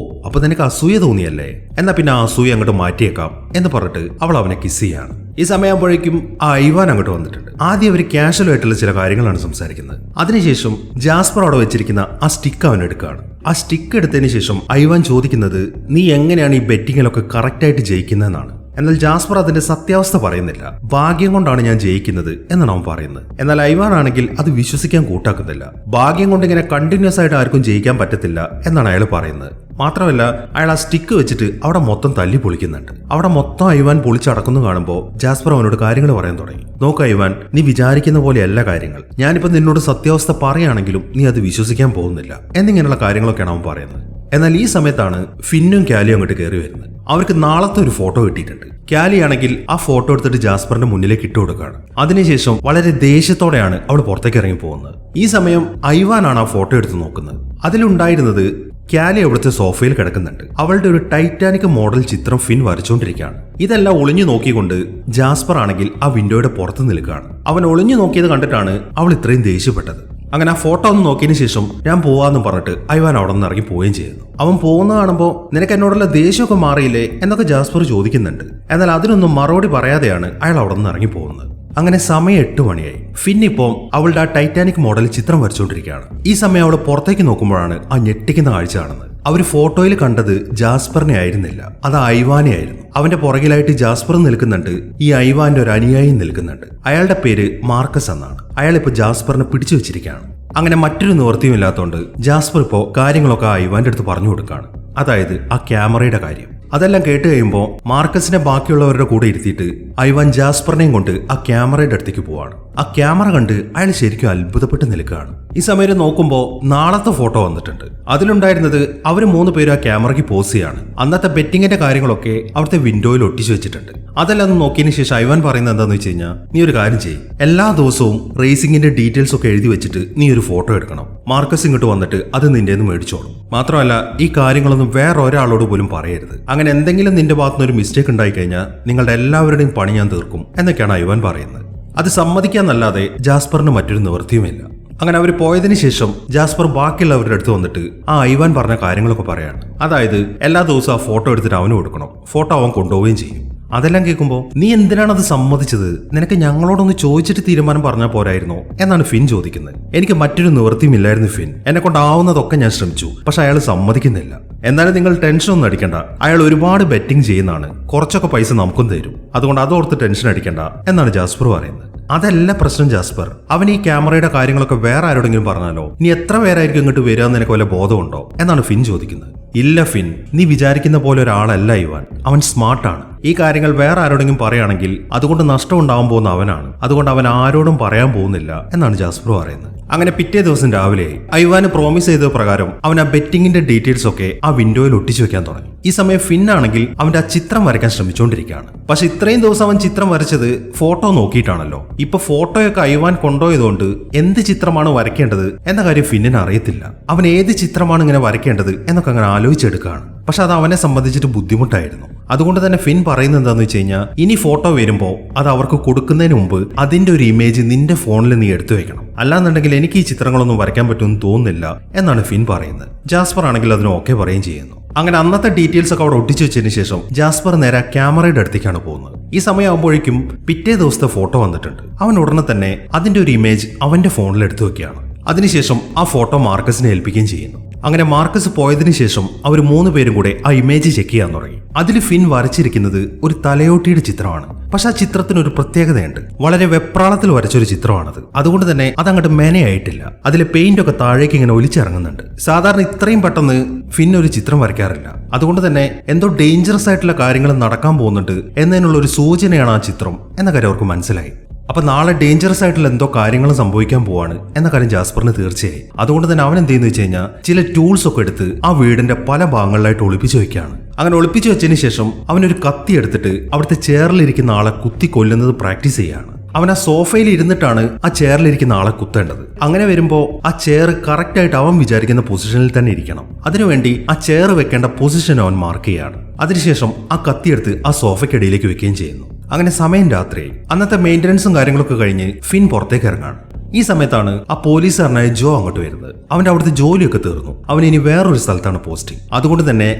അപ്പൊ നിനക്ക് അസൂയ തോന്നിയല്ലേ, എന്നാ പിന്നെ ആ അസൂയ അങ്ങോട്ട് മാറ്റിയേക്കാം എന്ന് പറഞ്ഞിട്ട് അവൾ അവനെ കിസ് ചെയ്യാണ്. ഈ സമയമാകുമ്പോഴേക്കും ആ ഐവാൻ അങ്ങോട്ട് വന്നിട്ടുണ്ട്. ആദ്യം അവർ കാഷ്വൽ ആയിട്ടുള്ള ചില കാര്യങ്ങളാണ് സംസാരിക്കുന്നത്. അതിനുശേഷം ജാസ്പർ അവിടെ വെച്ചിരിക്കുന്ന ആ സ്റ്റിക്ക് അവൻ എടുക്കുകയാണ്. ആ സ്റ്റിക്ക് എടുത്തതിന് ശേഷം ഐവാൻ ചോദിക്കുന്നത്, നീ എങ്ങനെയാണ് ഈ ബെറ്റിങ്ങിലൊക്കെ കറക്റ്റായിട്ട് ജയിക്കുന്നതെന്നാണ്. എന്നാൽ ജാസ്പർ അതിന്റെ സത്യാവസ്ഥ പറയുന്നില്ല. ഭാഗ്യം കൊണ്ടാണ് ഞാൻ ജയിക്കുന്നത് എന്നാണ് അവൻ പറയുന്നത്. എന്നാൽ ഐവാൻ ആണെങ്കിൽ അത് വിശ്വസിക്കാൻ കൂട്ടാക്കുന്നില്ല. ഭാഗ്യം കൊണ്ട് ഇങ്ങനെ കണ്ടിന്യൂസ് ആയിട്ട് ആർക്കും ജയിക്കാൻ പറ്റത്തില്ല എന്നാണ് അയാൾ പറയുന്നത്. മാത്രമല്ല അയാൾ ആ സ്റ്റിക്ക് വെച്ചിട്ട് അവിടെ മൊത്തം തല്ലി പൊളിക്കുന്നുണ്ട്. അവിടെ മൊത്തം ഐവാൻ പൊളിച്ചടക്കുന്നു കാണുമ്പോൾ ജാസ്പർ അവനോട് കാര്യങ്ങൾ പറയാൻ തുടങ്ങി. നോക്ക് ഐവാൻ, നീ വിചാരിക്കുന്ന പോലെയല്ല കാര്യങ്ങൾ. ഞാനിപ്പോ നിന്നോട് സത്യാവസ്ഥ പറയുകയാണെങ്കിലും നീ അത് വിശ്വസിക്കാൻ പോകുന്നില്ല എന്നിങ്ങനെയുള്ള കാര്യങ്ങളൊക്കെയാണ് അവൻ പറയുന്നത്. എന്നാൽ ഈ സമയത്താണ് ഫിന്നും കാലിയും അങ്ങോട്ട് കയറി വരുന്നത്. അവർക്ക് നാളത്തെ ഒരു ഫോട്ടോ കിട്ടിയിട്ടുണ്ട്. കാലി ആണെങ്കിൽ ആ ഫോട്ടോ എടുത്തിട്ട് ജാസ്പറിന്റെ മുന്നിലേക്ക് ഇട്ടു കൊടുക്കുകയാണ്. അതിനുശേഷം വളരെ ദേഷ്യത്തോടെയാണ് അവൾ പുറത്തേക്ക് ഇറങ്ങി പോകുന്നത്. ഈ സമയം ഐവാനാണ് ആ ഫോട്ടോ എടുത്ത് നോക്കുന്നത്. അതിലുണ്ടായിരുന്നത് കാലി അവിടുത്തെ സോഫയിൽ കിടക്കുന്നുണ്ട്. അവളുടെ ഒരു ടൈറ്റാനിക് മോഡൽ ചിത്രം ഫിൻ വരച്ചുകൊണ്ടിരിക്കുകയാണ്. ഇതെല്ലാം ഒളിഞ്ഞു നോക്കിക്കൊണ്ട് ജാസ്പർ ആണെങ്കിൽ ആ വിൻഡോയുടെ പുറത്ത് നിൽക്കുകയാണ്. അവൻ ഒളിഞ്ഞു നോക്കിയത് കണ്ടിട്ടാണ് അവൾ ഇത്രയും ദേഷ്യപ്പെട്ടത്. അങ്ങനെ ആ ഫോട്ടോ ഒന്ന് നോക്കിയതിനു ശേഷം ഞാൻ പോവാന്ന് പറഞ്ഞിട്ട് ഐവാൻ അവിടെ നിന്ന് ഇറങ്ങി പോവുകയും ചെയ്യുന്നു. അവൻ പോകുന്ന കാണുമ്പോൾ നിനക്ക് എന്നോടുള്ള ദേഷ്യമൊക്കെ മാറിയില്ലേ എന്നൊക്കെ ജാസ്പർ ചോദിക്കുന്നുണ്ട്. എന്നാൽ അതിനൊന്നും മറുപടി പറയാതെയാണ് അയാൾ അവിടെ നിന്ന് ഇറങ്ങി പോകുന്നത്. അങ്ങനെ സമയം 8 മണിയായി. ഫിൻ ഇപ്പോൾ അവളുടെ ആ ടൈറ്റാനിക് മോഡൽ ചിത്രം വരച്ചുകൊണ്ടിരിക്കുകയാണ്. ഈ സമയം അവൾ പുറത്തേക്ക് നോക്കുമ്പോഴാണ് ആ ഞെട്ടിക്കുന്ന കാഴ്ച കാണുന്നത്. അവർ ഫോട്ടോയിൽ കണ്ടത് ജാസ്പറിനെ ആയിരുന്നില്ല, അത് ഐവാനെ ആയിരുന്നു. അവന്റെ പുറകിലായിട്ട് ജാസ്പർ നിൽക്കുന്നുണ്ട്. ഈ ഐവാന്റെ ഒരു അനുയായി നിൽക്കുന്നുണ്ട്. അയാളുടെ പേര് മാർക്കസ് എന്നാണ്. അയാൾ ഇപ്പൊ ജാസ്പറിനെ പിടിച്ചു വെച്ചിരിക്കുകയാണ്. അങ്ങനെ മറ്റൊരു നിവൃത്തിയും ഇല്ലാത്തതുകൊണ്ട് ജാസ്പർ ഇപ്പോ കാര്യങ്ങളൊക്കെ ആ ഐവാന്റെ അടുത്ത് പറഞ്ഞു കൊടുക്കുകയാണ്. അതായത് ആ ക്യാമറയുടെ കാര്യം. അതെല്ലാം കേട്ട് കഴിയുമ്പോൾ മാർക്കസിനെ ബാക്കിയുള്ളവരുടെ കൂടെ ഇരുത്തിയിട്ട് ഐവാൻ ജാസ്പറിനെയും കൊണ്ട് ആ ക്യാമറയുടെ അടുത്തേക്ക് പോവാണ്. ആ ക്യാമറ കണ്ട് അയാൾ ശരിക്കും അത്ഭുതപ്പെട്ട് നിൽക്കുകയാണ്. ഈ സമയം നോക്കുമ്പോൾ നാളത്തെ ഫോട്ടോ വന്നിട്ടുണ്ട്. അതിലുണ്ടായിരുന്നത് അവർ 3 പേരും ആ ക്യാമറയ്ക്ക് പോസ് ചെയ്യാണ്. അന്നത്തെ ബെറ്റിങ്ങിന്റെ കാര്യങ്ങളൊക്കെ അവിടുത്തെ വിൻഡോയിൽ ഒട്ടിച്ചു വെച്ചിട്ടുണ്ട്. അതെല്ലാം ഒന്ന് നോക്കിയതിന് ശേഷം ഐവാൻ പറയുന്നത് എന്താണെന്ന് വെച്ച് കഴിഞ്ഞാൽ, നീ ഒരു കാര്യം ചെയ്യും, എല്ലാ ദിവസവും റേസിംഗിന്റെ ഡീറ്റെയിൽസ് ഒക്കെ എഴുതി വെച്ചിട്ട് നീ ഒരു ഫോട്ടോ എടുക്കണം. മാർക്കസ് ഇങ്ങോട്ട് വന്നിട്ട് അത് നിന്റെ മേടിച്ചോളും. മാത്രമല്ല ഈ കാര്യങ്ങളൊന്നും വേറെ ഒരാളോട് പോലും പറയരുത്. അങ്ങനെ എന്തെങ്കിലും നിന്റെ ഭാഗത്തുനിന്ന് ഒരു മിസ്റ്റേക്ക് ഉണ്ടായി കഴിഞ്ഞാൽ നിങ്ങളുടെ എല്ലാവരുടെയും പണി ഞാൻ തീർക്കും എന്നൊക്കെയാണ് ഐവാൻ പറയുന്നത്. അത് സമ്മതിക്കാന്നല്ലാതെ ജാസ്പറിന് മറ്റൊരു നിവൃത്തിയുമില്ല. അങ്ങനെ അവർ പോയതിനു ശേഷം ജാസ്പർ ബാക്കിയുള്ളവരുടെ അടുത്ത് വന്നിട്ട് ആ ഐവാൻ പറഞ്ഞ കാര്യങ്ങളൊക്കെ പറയാണ്. അതായത് എല്ലാ ദിവസവും ആ ഫോട്ടോ എടുത്തിട്ട് അവന് കൊടുക്കണം, ഫോട്ടോ അവൻ കൊണ്ടുപോവുകയും ചെയ്യും. അതെല്ലാം കേൾക്കുമ്പോൾ നീ എന്തിനാണ് അത് സമ്മതിച്ചത്? നിനക്ക് ഞങ്ങളോടൊന്ന് ചോദിച്ചിട്ട് തീരുമാനം പറഞ്ഞാൽ പോരായിരുന്നോ എന്നാണ് ഫിൻ ചോദിക്കുന്നത്. എനിക്ക് മറ്റൊരു നിവൃത്തിയുമില്ലായിരുന്നു ഫിൻ, എന്നെ കൊണ്ടാവുന്നതൊക്കെ ഞാൻ ശ്രമിച്ചു, പക്ഷെ അയാൾ സമ്മതിക്കുന്നില്ല. എന്നാലും നിങ്ങൾ ടെൻഷൻ ഒന്നും അടിക്കണ്ട, അയാൾ ഒരുപാട് ബെറ്റിംഗ് ചെയ്യുന്നതാണ്, കുറച്ചൊക്കെ പൈസ നമുക്കും തരും, അതുകൊണ്ട് അതോർത്ത് ടെൻഷൻ അടിക്കണ്ട എന്നാണ് ജാസ്പർ പറയുന്നത്. അതല്ല പ്രശ്നം ജാസ്പർ, അവൻ ഈ ക്യാമറയുടെ കാര്യങ്ങളൊക്കെ വേറെ ആരോടെങ്കിലും പറഞ്ഞാലോ? നീ എത്ര പേരായിരിക്കും ഇങ്ങോട്ട് വരിക എന്ന് നിനക്ക് വല്ല ബോധമുണ്ടോ എന്നാണ് ഫിൻ ചോദിക്കുന്നത്. ഇല്ല ഫിൻ, നീ വിചാരിക്കുന്ന പോലെ ഒരാളല്ല ഇവാൻ, അവൻ സ്മാർട്ടാണ്. ഈ കാര്യങ്ങൾ വേറെ ആരോടെങ്കിലും പറയുകയാണെങ്കിൽ അതുകൊണ്ട് നഷ്ടം ഉണ്ടാവാൻ പോകുന്ന അവനാണ്, അതുകൊണ്ട് അവൻ ആരോടും പറയാൻ പോകുന്നില്ല എന്നാണ് ജാസ്പർ പറയുന്നത്. അങ്ങനെ പിറ്റേ ദിവസം രാവിലെ ഐവാന് പ്രോമിസ് ചെയ്ത പ്രകാരം അവൻ ആ ബെറ്റിംഗിന്റെ ഡീറ്റെയിൽസ് ഒക്കെ ആ വിൻഡോയിൽ ഒട്ടിച്ചു വെക്കാൻ തുടങ്ങി. ഈ സമയം ഫിൻ ആണെങ്കിൽ അവന്റെ ആ ചിത്രം വരയ്ക്കാൻ ശ്രമിച്ചുകൊണ്ടിരിക്കുകയാണ്. പക്ഷെ ഇത്രയും ദിവസം അവൻ ചിത്രം വരച്ചത് ഫോട്ടോ നോക്കിയിട്ടാണല്ലോ. ഇപ്പൊ ഫോട്ടോയൊക്കെ ഐവാൻ കൊണ്ടുപോയതുകൊണ്ട് എന്ത് ചിത്രമാണ് വരയ്ക്കേണ്ടത് എന്ന കാര്യം ഫിന്നിന് അറിയത്തില്ല. അവൻ ഏത് ചിത്രമാണ് ഇങ്ങനെ വരയ്ക്കേണ്ടത് എന്നൊക്കെ അങ്ങനെ ആലോചിച്ചെടുക്കുകയാണ്. പക്ഷെ അത് അവനെ സംബന്ധിച്ചിട്ട് ബുദ്ധിമുട്ടായിരുന്നു. അതുകൊണ്ട് തന്നെ ഫിൻ പറയുന്നത് എന്താണെന്ന് വെച്ച് കഴിഞ്ഞാൽ, ഇനി ഫോട്ടോ വരുമ്പോൾ അത് അവർക്ക് കൊടുക്കുന്നതിന് മുമ്പ് അതിന്റെ ഒരു ഇമേജ് നിന്റെ ഫോണിൽ നീ എടുത്തു വെക്കണം, അല്ലാന്നുണ്ടെങ്കിൽ എനിക്ക് ഈ ചിത്രങ്ങളൊന്നും വരയ്ക്കാൻ പറ്റുമെന്ന് തോന്നുന്നില്ല എന്നാണ് ഫിൻ പറയുന്നത്. ജാസ്പർ ആണെങ്കിൽ അതിന് ഓക്കെ പറയുകയും ചെയ്യുന്നു. അങ്ങനെ അന്നത്തെ ഡീറ്റെയിൽസ് ഒക്കെ അവിടെ ഒട്ടിച്ചു വെച്ചതിന് ശേഷം ജാസ്പർ നേരെ ക്യാമറയുടെ അടുത്തേക്കാണ് പോകുന്നത്. ഈ സമയമാകുമ്പോഴേക്കും പിറ്റേ ദിവസത്തെ ഫോട്ടോ വന്നിട്ടുണ്ട്. അവൻ ഉടനെ തന്നെ അതിന്റെ ഒരു ഇമേജ് അവന്റെ ഫോണിൽ എടുത്തു വെക്കുകയാണ്. അതിനുശേഷം ആ ഫോട്ടോ മാർക്കസിനെ ഏൽപ്പിക്കുകയും ചെയ്യുന്നു. അങ്ങനെ മാർക്കസ് പോയതിനു ശേഷം അവർ 3 പേരും കൂടെ ആ ഇമേജ് ചെക്ക് ചെയ്യാൻ തുടങ്ങി. അതിൽ ഫിൻ വരച്ചിരിക്കുന്നത് ഒരു തലയോട്ടിയുടെ ചിത്രമാണ്. പക്ഷെ ആ ചിത്രത്തിന് ഒരു പ്രത്യേകതയുണ്ട്, വളരെ വെപ്രാളത്തിൽ വരച്ചൊരു ചിത്രമാണത്. അതുകൊണ്ട് തന്നെ അതങ്ങോട്ട് മെനയായിട്ടില്ല. അതിലെ പെയിന്റ് ഒക്കെ താഴേക്ക് ഇങ്ങനെ ഒലിച്ചിറങ്ങുന്നുണ്ട്. സാധാരണ ഇത്രയും പെട്ടെന്ന് ഫിൻ ഒരു ചിത്രം വരയ്ക്കാറില്ല. അതുകൊണ്ട് തന്നെ എന്തോ ഡേഞ്ചറസ് ആയിട്ടുള്ള കാര്യങ്ങൾ നടക്കാൻ പോകുന്നുണ്ട് എന്നതിനുള്ള ഒരു സൂചനയാണ് ആ ചിത്രം എന്ന കാര്യം അവർക്ക് മനസ്സിലായി. അപ്പൊ നാളെ ഡേഞ്ചറസ് ആയിട്ടുള്ള എന്തോ കാര്യങ്ങൾ സംഭവിക്കാൻ പോവാണ് എന്ന കാര്യം ജാസ്പറിന് തീർച്ചയായി. അതുകൊണ്ട് തന്നെ അവൻ എന്ത് ചെയ്യുന്നു വെച്ച് കഴിഞ്ഞാൽ ചില ടൂൾസ് ഒക്കെ എടുത്ത് ആ വീടിന്റെ പല ഭാഗങ്ങളിലായിട്ട് ഒളിപ്പിച്ചു വെക്കുകയാണ്. അങ്ങനെ ഒളിപ്പിച്ചു വെച്ചതിന് ശേഷം അവനൊരു കത്തി എടുത്തിട്ട് അവിടുത്തെ ചെയറിലിരിക്കുന്ന ആളെ കുത്തി കൊല്ലുന്നത് പ്രാക്ടീസ് ചെയ്യാണ്. അവൻ ആ സോഫയിൽ ഇരുന്നിട്ടാണ് ആ ചെയറിലിരിക്കുന്ന ആളെ കുത്തേണ്ടത്. അങ്ങനെ വരുമ്പോൾ ആ ചെയർ കറക്റ്റ് ആയിട്ട് അവൻ വിചാരിക്കുന്ന പൊസിഷനിൽ തന്നെ ഇരിക്കണം. അതിനുവേണ്ടി ആ ചെയർ വെക്കേണ്ട പൊസിഷൻ അവൻ മാർക്ക് ചെയ്യാണ്. അതിനുശേഷം ആ കത്തിയെടുത്ത് ആ സോഫയ്ക്കടിയിലേക്ക് വെക്കുകയും ചെയ്യുന്നു. അങ്ങനെ സമയം രാത്രിയായി. അന്നത്തെ മെയിൻ്റനൻസും കാര്യങ്ങളൊക്കെ കഴിഞ്ഞ് ഫിൻ പുറത്തേക്ക് ഇറങ്ങാണ്. ഈ സമയത്താണ് ആ പോലീസുകാരനായ ജോ അങ്ങോട്ട് വരുന്നത്. അവന്റെ അവിടുത്തെ ജോലിയൊക്കെ തീർന്നു. അവൻ ഇനി വേറൊരു സ്ഥലത്താണ് പോസ്റ്റിംഗ്. അതുകൊണ്ട് തന്നെ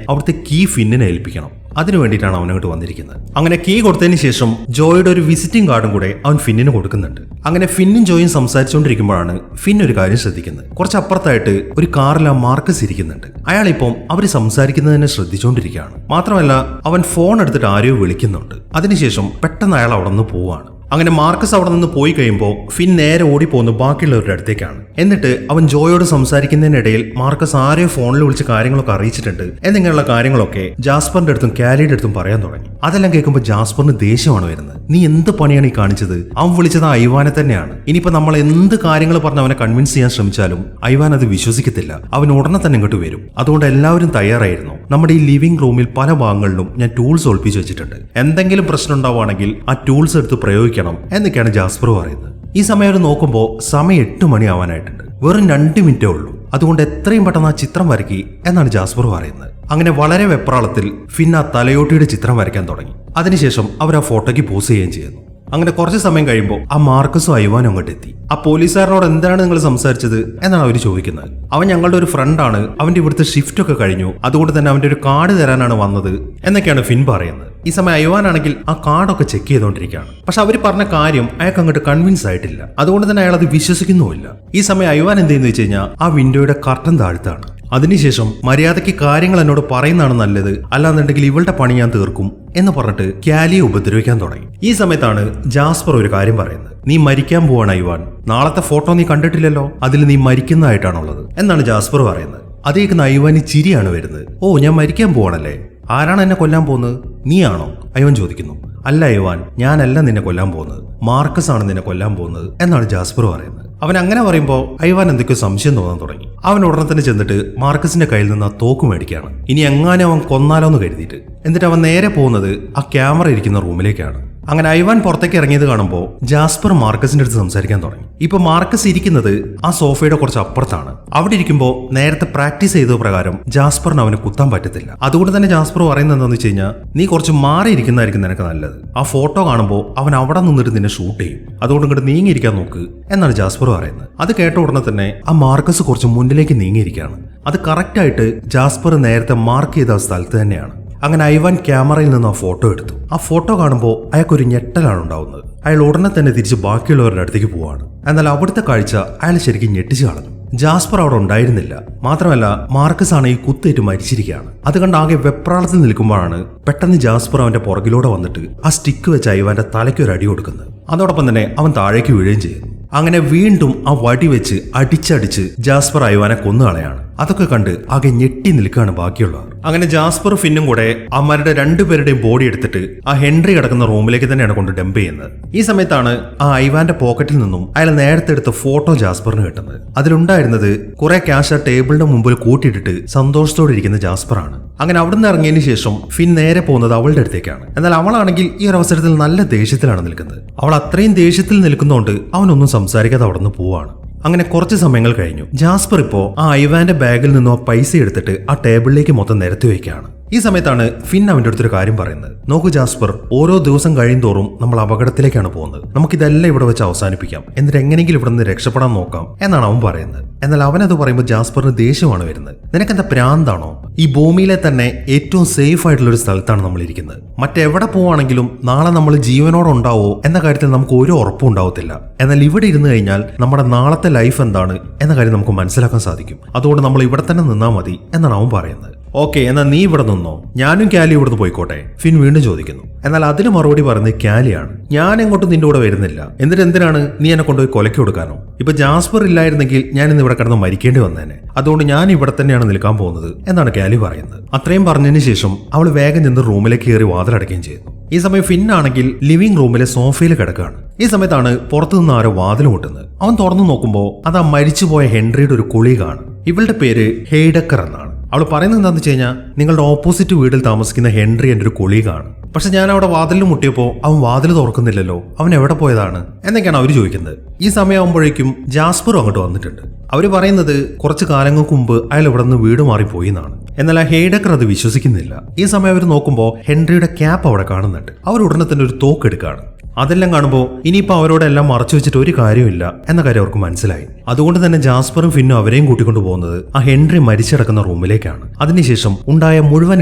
അവിടുത്തെ കീ ഫിന്നിനെ ഏൽപ്പിക്കണം. അതിനു വേണ്ടിയിട്ടാണ് അവൻ അങ്ങോട്ട് വന്നിരിക്കുന്നത്. അങ്ങനെ കീ കൊടുത്തതിന് ശേഷം ജോയുടെ ഒരു വിസിറ്റിംഗ് കാർഡും കൂടെ അവൻ ഫിന്നിന് കൊടുക്കുന്നുണ്ട്. അങ്ങനെ ഫിന്നും ജോയും സംസാരിച്ചുകൊണ്ടിരിക്കുമ്പോഴാണ് ഫിൻ ഒരു കാര്യം ശ്രദ്ധിക്കുന്നത്. കുറച്ച് അപ്പുറത്തായിട്ട് ഒരു കാറിൽ ആ മാർക്കസ് ഇരിക്കുന്നുണ്ട്. അയാളിപ്പം അവർ സംസാരിക്കുന്നതിനെ ശ്രദ്ധിച്ചുകൊണ്ടിരിക്കുകയാണ്. മാത്രമല്ല അവൻ ഫോൺ എടുത്തിട്ട് ആരെയോ വിളിക്കുന്നുണ്ട്. അതിനുശേഷം പെട്ടെന്ന് അയാൾ അവിടെ നിന്ന് പോവാണ്. അങ്ങനെ മാർക്കസ് അവിടെ നിന്ന് പോയി കഴിയുമ്പോൾ ഫിൻ നേരെ ഓടിപ്പോകുന്നു ബാക്കിയുള്ളവരുടെ അടുത്തേക്കാണ്. എന്നിട്ട് അവൻ ജോയോട് സംസാരിക്കുന്നതിനിടയിൽ മാർക്കസ് ആരെയോ ഫോണിൽ വിളിച്ച് കാര്യങ്ങളൊക്കെ അറിയിച്ചിട്ടുണ്ട് എന്നിങ്ങനെയുള്ള കാര്യങ്ങളൊക്കെ ജാസ്പറിന്റെ അടുത്തും കാലിയുടെ അടുത്തും പറയാൻ തുടങ്ങി. അതെല്ലാം കേൾക്കുമ്പോൾ ജാസ്പറിന് ദേഷ്യമാണ് വരുന്നത്. നീ എന്ത് പണിയാണ് ഈ കാണിച്ചത്? അവൻ വിളിച്ചത് ഐവാനെ തന്നെയാണ്. ഇനിയിപ്പോ നമ്മൾ എന്ത് കാര്യങ്ങൾ പറഞ്ഞ് അവനെ കൺവിൻസ് ചെയ്യാൻ ശ്രമിച്ചാലും ഐവാൻ അത് വിശ്വസിക്കത്തില്ല. അവൻ ഉടനെ തന്നെ ഇങ്ങോട്ട് വരും. അതുകൊണ്ട് എല്ലാവരും തയ്യാറായിരുന്നു. നമ്മുടെ ഈ ലിവിംഗ് റൂമിൽ പല ഭാഗങ്ങളിലും ഞാൻ ടൂൾസ് ഒളിപ്പിച്ചു വെച്ചിട്ടുണ്ട്. എന്തെങ്കിലും പ്രശ്നം ഉണ്ടാവുകയാണെങ്കിൽ ആ ടൂൾസ് എടുത്ത് പ്രയോഗിക്കണം എന്നൊക്കെയാണ് ജാസ്പർ പറയുന്നത്. ഈ സമയം നോക്കുമ്പോൾ സമയം 8 മണി ആവാനായിട്ടുണ്ട്. വെറും 2 മിനിറ്റേ ഉള്ളൂ. അതുകൊണ്ട് എത്രയും പെട്ടെന്ന് ആ ചിത്രം വരയ്ക്കി എന്നാണ് ജാസ്പർ പറയുന്നത്. അങ്ങനെ വളരെ വെപ്രാളത്തിൽ ഫിൻ ആ തലയോട്ടിയുടെ ചിത്രം വരയ്ക്കാൻ തുടങ്ങി. അതിനുശേഷം അവർ ആ ഫോട്ടോയ്ക്ക് പോസ് ചെയ്യുകയും ചെയ്യുന്നു. അങ്ങനെ കുറച്ച് സമയം കഴിയുമ്പോൾ ആ മാർക്കസും ഐവാനും അങ്ങോട്ട് എത്തി. ആ പോലീസുകാരനോട് എന്താണ് നിങ്ങൾ സംസാരിച്ചത് എന്നാണ് അവർ ചോദിക്കുന്നത്. അവൻ ഞങ്ങളുടെ ഒരു ഫ്രണ്ടാണ്, അവന്റെ ഇവിടുത്തെ ഷിഫ്റ്റ് ഒക്കെ കഴിഞ്ഞു, അതുകൊണ്ട് തന്നെ അവന്റെ ഒരു കാർഡ് തരാനാണ് വന്നത് എന്നൊക്കെയാണ് ഫിൻ പറയുന്നത്. ഈ സമയം ഐവാനാണെങ്കിൽ ആ കാർഡൊക്കെ ചെക്ക് ചെയ്തുകൊണ്ടിരിക്കുകയാണ്. പക്ഷെ അവർ പറഞ്ഞ കാര്യം അയാൾക്ക് അങ്ങോട്ട് കൺവിൻസ് ആയിട്ടില്ല. അതുകൊണ്ട് തന്നെ അയാൾ അത് വിശ്വസിക്കുന്നുമില്ല. ഈ സമയം ഐവാൻ എന്ത് ചെയ്യുന്നു വെച്ച് കഴിഞ്ഞാൽ ആ വിൻഡോയുടെ കർട്ടൻ താഴ്ത്താണ്. അതിനുശേഷം മര്യാദയ്ക്ക് കാര്യങ്ങൾ എന്നോട് പറയുന്നതാണ് നല്ലത്, അല്ലാന്നുണ്ടെങ്കിൽ ഇവളുടെ പണി ഞാൻ തീർക്കും എന്ന് പറഞ്ഞിട്ട് ക്യാലിയെ ഉപദ്രവിക്കാൻ തുടങ്ങി. ഈ സമയത്താണ് ജാസ്പർ ഒരു കാര്യം പറയുന്നത്. നീ മരിക്കാൻ പോവാണ് ഐവാൻ. നാളത്തെ ഫോട്ടോ നീ കണ്ടിട്ടില്ലല്ലോ, അതിൽ നീ മരിക്കുന്നതായിട്ടാണുള്ളത് എന്നാണ് ജാസ്പർ പറയുന്നത്. അതേക്കുന്ന ഐവാന് ചിരിയാണ് വരുന്നത്. ഓ, ഞാൻ മരിക്കാൻ പോവാണല്ലേ? ആരാണ് എന്നെ കൊല്ലാൻ പോകുന്നത്? നീയാണോ? ഐവാൻ ചോദിക്കുന്നു. അല്ല ഐവാൻ, ഞാനല്ല നിന്നെ കൊല്ലാൻ പോകുന്നത്, മാർക്കസ് ആണ് നിന്നെ കൊല്ലാൻ പോകുന്നത് എന്നാണ് ജാസ്പർ പറയുന്നത്. അവൻ അങ്ങനെ പറയുമ്പോൾ ഐവാൻ എന്തൊക്കെയോ സംശയം തോന്നാൻ തുടങ്ങി. അവൻ ഉടനെ തന്നെ ചെന്നിട്ട് മാർക്കസിന്റെ കയ്യിൽ നിന്ന് ആ തോക്ക് മേടിക്കുകയാണ്. ഇനി എങ്ങാനും അവൻ കൊന്നാലോ എന്ന് കരുതിയിട്ട്. എന്നിട്ട് അവൻ നേരെ പോകുന്നത് ആ ക്യാമറ ഇരിക്കുന്ന റൂമിലേക്കാണ്. അങ്ങനെ ഐവാൻ പുറത്തേക്ക് ഇറങ്ങിയത് കാണുമ്പോൾ ജാസ്പർ മാർക്കസിന്റെ അടുത്ത് സംസാരിക്കാൻ തുടങ്ങി. ഇപ്പൊ മാർക്കസ് ഇരിക്കുന്നത് ആ സോഫയുടെ കുറച്ച് അപ്പുറത്താണ്. അവിടെ ഇരിക്കുമ്പോൾ നേരത്തെ പ്രാക്ടീസ് ചെയ്ത പ്രകാരം ജാസ്പറിന് അവന് കുത്താൻ പറ്റത്തില്ല. അതുകൊണ്ട് തന്നെ ജാസ്പർ പറയുന്നത് എന്താണെന്ന് വെച്ച് കഴിഞ്ഞാൽ, നീ കുറച്ച് മാറിയിരിക്കുന്നതായിരിക്കും നിനക്ക് നല്ലത്. ആ ഫോട്ടോ കാണുമ്പോൾ അവൻ അവിടെ നിന്നിട്ട് നിന്നെ ഷൂട്ട് ചെയ്യും. അതുകൊണ്ട് ഇങ്ങോട്ട് നീങ്ങിയിരിക്കാൻ നോക്ക് എന്നാണ് ജാസ്പർ പറയുന്നത്. അത് കേട്ട ഉടനെ തന്നെ ആ മാർക്കസ് കുറച്ച് മുന്നിലേക്ക് നീങ്ങിയിരിക്കുകയാണ്. അത് കറക്റ്റായിട്ട് ജാസ്പർ നേരത്തെ മാർക്ക് ചെയ്ത സ്ഥലത്ത് തന്നെയാണ്. അങ്ങനെ ഐവാൻ ക്യാമറയിൽ നിന്ന് ആ ഫോട്ടോ എടുത്തു. ആ ഫോട്ടോ കാണുമ്പോൾ അയാൾക്കൊരു ഞെട്ടലാണ് ഉണ്ടാവുന്നത്. അയാൾ ഉടനെ തന്നെ തിരിച്ച് ബാക്കിയുള്ളവരുടെ അടുത്തേക്ക് പോവാണ്. എന്നാൽ അവിടുത്തെ കാഴ്ച അയാൾ ശരിക്കും ഞെട്ടിച്ചു കളഞ്ഞു. ജാസ്പർ അവിടെ ഉണ്ടായിരുന്നില്ല. മാത്രമല്ല മാർക്കസ് ആണ് ഈ കുത്തേറ്റ് മരിച്ചിരിക്കുകയാണ്. അത് കണ്ട് ആകെ വെപ്രാളത്തിൽ നിൽക്കുമ്പോഴാണ് പെട്ടെന്ന് ജാസ്പർ അവന്റെ പുറകിലൂടെ വന്നിട്ട് ആ സ്റ്റിക്ക് വെച്ച് ഐവാന്റെ തലയ്ക്ക് ഒരു അടി കൊടുക്കുന്നത്. അതോടൊപ്പം തന്നെ അവൻ താഴേക്ക് വീഴുകയും ചെയ്യുന്നു. അങ്ങനെ വീണ്ടും ആ വടി വെച്ച് അടിച്ചടിച്ച് ജാസ്പർ ഐവാനെ കൊന്നുകളയാണ്. അതൊക്കെ കണ്ട് ആകെ ഞെട്ടി നിൽക്കുകയാണ് ബാക്കിയുള്ളവർ. അങ്ങനെ ജാസ്പർ ഫിന്നും കൂടെ അമ്മരുടെ രണ്ടുപേരുടെയും ബോഡി എടുത്തിട്ട് ആ ഹെൻറി കിടക്കുന്ന റൂമിലേക്ക് തന്നെയാണ് കൊണ്ട് ഡംപ് ചെയ്യുന്നത്. ഈ സമയത്താണ് ആ ഐവാന്റെ പോക്കറ്റിൽ നിന്നും അയാൾ നേരത്തെ എടുത്ത ഫോട്ടോ ജാസ്പറിന് കിട്ടുന്നത്. അതിലുണ്ടായിരുന്നത് കുറെ ക്യാഷ് ആ ടേബിളിന്റെ മുമ്പിൽ കൂട്ടിയിട്ടിട്ട് സന്തോഷത്തോടെ ഇരിക്കുന്ന ജാസ്പറാണ്. അങ്ങനെ അവിടുന്ന് ഇറങ്ങിയതിനു ശേഷം ഫിൻ നേരെ പോകുന്നത് അവളുടെ അടുത്തേക്കാണ്. എന്നാൽ അവളാണെങ്കിൽ ഈ ഒരു അവസരത്തിൽ നല്ല ദേഷ്യത്തിലാണ് നിൽക്കുന്നത്. അവൾ അത്രയും ദേഷ്യത്തിൽ നിൽക്കുന്നതുകൊണ്ട് അവനൊന്നും സംസാരിക്കാതെ അവിടെ നിന്ന് പോവാണ്. അങ്ങനെ കുറച്ച് സമയങ്ങൾ കഴിഞ്ഞു. ജാസ്പർ ഇപ്പോ ആ ഐവാന്റെ ബാഗിൽ നിന്നും ആ പൈസ എടുത്തിട്ട് ആ ടേബിളിലേക്ക് മൊത്തം നിരത്തി വയ്ക്കുകയാണ്. ഈ സമയത്താണ് ഫിൻ അവന്റെ അടുത്തൊരു കാര്യം പറയുന്നത്. നോക്കൂ ജാസ്പർ, ഓരോ ദിവസം കഴിയുന്തോറും നമ്മൾ അപകടത്തിലേക്കാണ് പോകുന്നത്. നമുക്കിതെല്ലാം ഇവിടെ വെച്ച് അവസാനിപ്പിക്കാം, എന്നിട്ട് എങ്ങനെയെങ്കിലും ഇവിടെ നിന്ന് രക്ഷപ്പെടാൻ നോക്കാം എന്നാണ് അവൻ പറയുന്നത്. എന്നാൽ അവനത് പറയുമ്പോൾ ജാസ്പറിന് ദേഷ്യമാണ് വരുന്നത്. നിനക്കെന്താ പ്രാന്താണോ? ഈ ഭൂമിയിലെ തന്നെ ഏറ്റവും സേഫ് ആയിട്ടുള്ള ഒരു സ്ഥലത്താണ് നമ്മൾ ഇരിക്കുന്നത്. മറ്റെവിടെ പോവാണെങ്കിലും നാളെ നമ്മൾ ജീവനോടെ ഉണ്ടാവോ എന്ന കാര്യത്തിൽ നമുക്ക് ഒരു ഉറപ്പും ഉണ്ടാവത്തില്ല. എന്നാൽ ഇവിടെ ഇരുന്ന് കഴിഞ്ഞാൽ നമ്മുടെ നാളത്തെ ലൈഫ് എന്താണ് എന്ന കാര്യം നമുക്ക് മനസ്സിലാക്കാൻ സാധിക്കും. അതുകൊണ്ട് നമ്മൾ ഇവിടെ തന്നെ നിന്നാൽ മതി എന്നാണ് അവൻ പറയുന്നത്. ഓക്കെ, എന്നാൽ നീ ഇവിടെ നിന്നോ, ഞാനും കാലി ഇവിടുന്ന് പോയിക്കോട്ടെ, ഫിൻ വീണ്ടും ചോദിക്കുന്നു. എന്നാൽ അതിന് മറുപടി പറയുന്നത് കാലിയാണ്. ഞാൻ എങ്ങോട്ടും നിന്റെ കൂടെ വരുന്നില്ല. എന്നിട്ട് എന്തിനാണ് നീ എന്നെ കൊണ്ടുപോയി കൊലയ്ക്ക് കൊടുക്കാനോ? ഇപ്പൊ ജാസ്പർ ഇല്ലായിരുന്നെങ്കിൽ ഞാൻ ഇന്ന് ഇവിടെ കിടന്ന് മരിക്കേണ്ടി വന്നേനെ. അതുകൊണ്ട് ഞാൻ ഇവിടെ തന്നെയാണ് നിൽക്കാൻ പോകുന്നത് എന്നാണ് കാലി പറയുന്നത്. അത്രയും പറഞ്ഞതിന് ശേഷം അവൾ വേഗം ചെന്ന് റൂമിലേക്ക് കയറി വാതിലടയ്ക്കുകയും ചെയ്യുന്നു. ഈ സമയം ഫിൻ ആണെങ്കിൽ ലിവിംഗ് റൂമിലെ സോഫയിൽ കിടക്കുകയാണ്. ഈ സമയത്താണ് പുറത്തുനിന്ന് ആരോ വാതിൽ മുട്ടുന്നത്. അവൻ തുറന്നു നോക്കുമ്പോൾ അത് ആ മരിച്ചുപോയ ഹെൻറിയുടെ ഒരു കൊളീഗാണ്. ഇവളുടെ പേര് ഹെയ്ഡക്കർ എന്നാണ്. അവൾ പറയുന്നത് എന്താണെന്ന് വെച്ച് കഴിഞ്ഞാൽ, നിങ്ങളുടെ ഓപ്പോസിറ്റ് വീട്ടിൽ താമസിക്കുന്ന ഹെൻറി എൻ്റെ ഒരു കൊളീഗാണ്. പക്ഷെ ഞാൻ അവിടെ വാതിലിൽ മുട്ടിയപ്പോൾ അവൻ വാതിൽ തുറക്കുന്നില്ലല്ലോ, അവൻ എവിടെ പോയതാണ് എന്നൊക്കെയാണ് അവർ ചോദിക്കുന്നത്. ഈ സമയമാകുമ്പോഴേക്കും ജാസ്പറും അങ്ങോട്ട് വന്നിട്ടുണ്ട്. അവർ പറയുന്നത് കുറച്ച് കാലങ്ങൾക്ക് മുമ്പ് അയാൾ ഇവിടെ നിന്ന് വീട് മാറിപ്പോയി എന്നാണ്. എന്നാൽ ആ ഹെയ്ഡക്കർ അത് വിശ്വസിക്കുന്നില്ല. ഈ സമയം അവർ നോക്കുമ്പോൾ ഹെൻറിയുടെ ക്യാപ്പ് അവിടെ കാണുന്നുണ്ട്. അവർ ഉടനെ തന്നെ ഒരു തോക്ക് എടുക്കുകയാണ്. അതെല്ലാം കാണുമ്പോൾ ഇനിയിപ്പോൾ അവരോടെല്ലാം മറച്ചു വെച്ചിട്ട് ഒരു കാര്യമില്ല എന്ന കാര്യം അവർക്ക് മനസ്സിലായി. അതുകൊണ്ട് തന്നെ ജാസ്പറും ഫിന്നും അവരെയും കൂട്ടിക്കൊണ്ടു പോകുന്നത് ആ ഹെൻറി മരിച്ചിടക്കുന്ന റൂമിലേക്കാണ്. അതിനുശേഷം ഉണ്ടായ മുഴുവൻ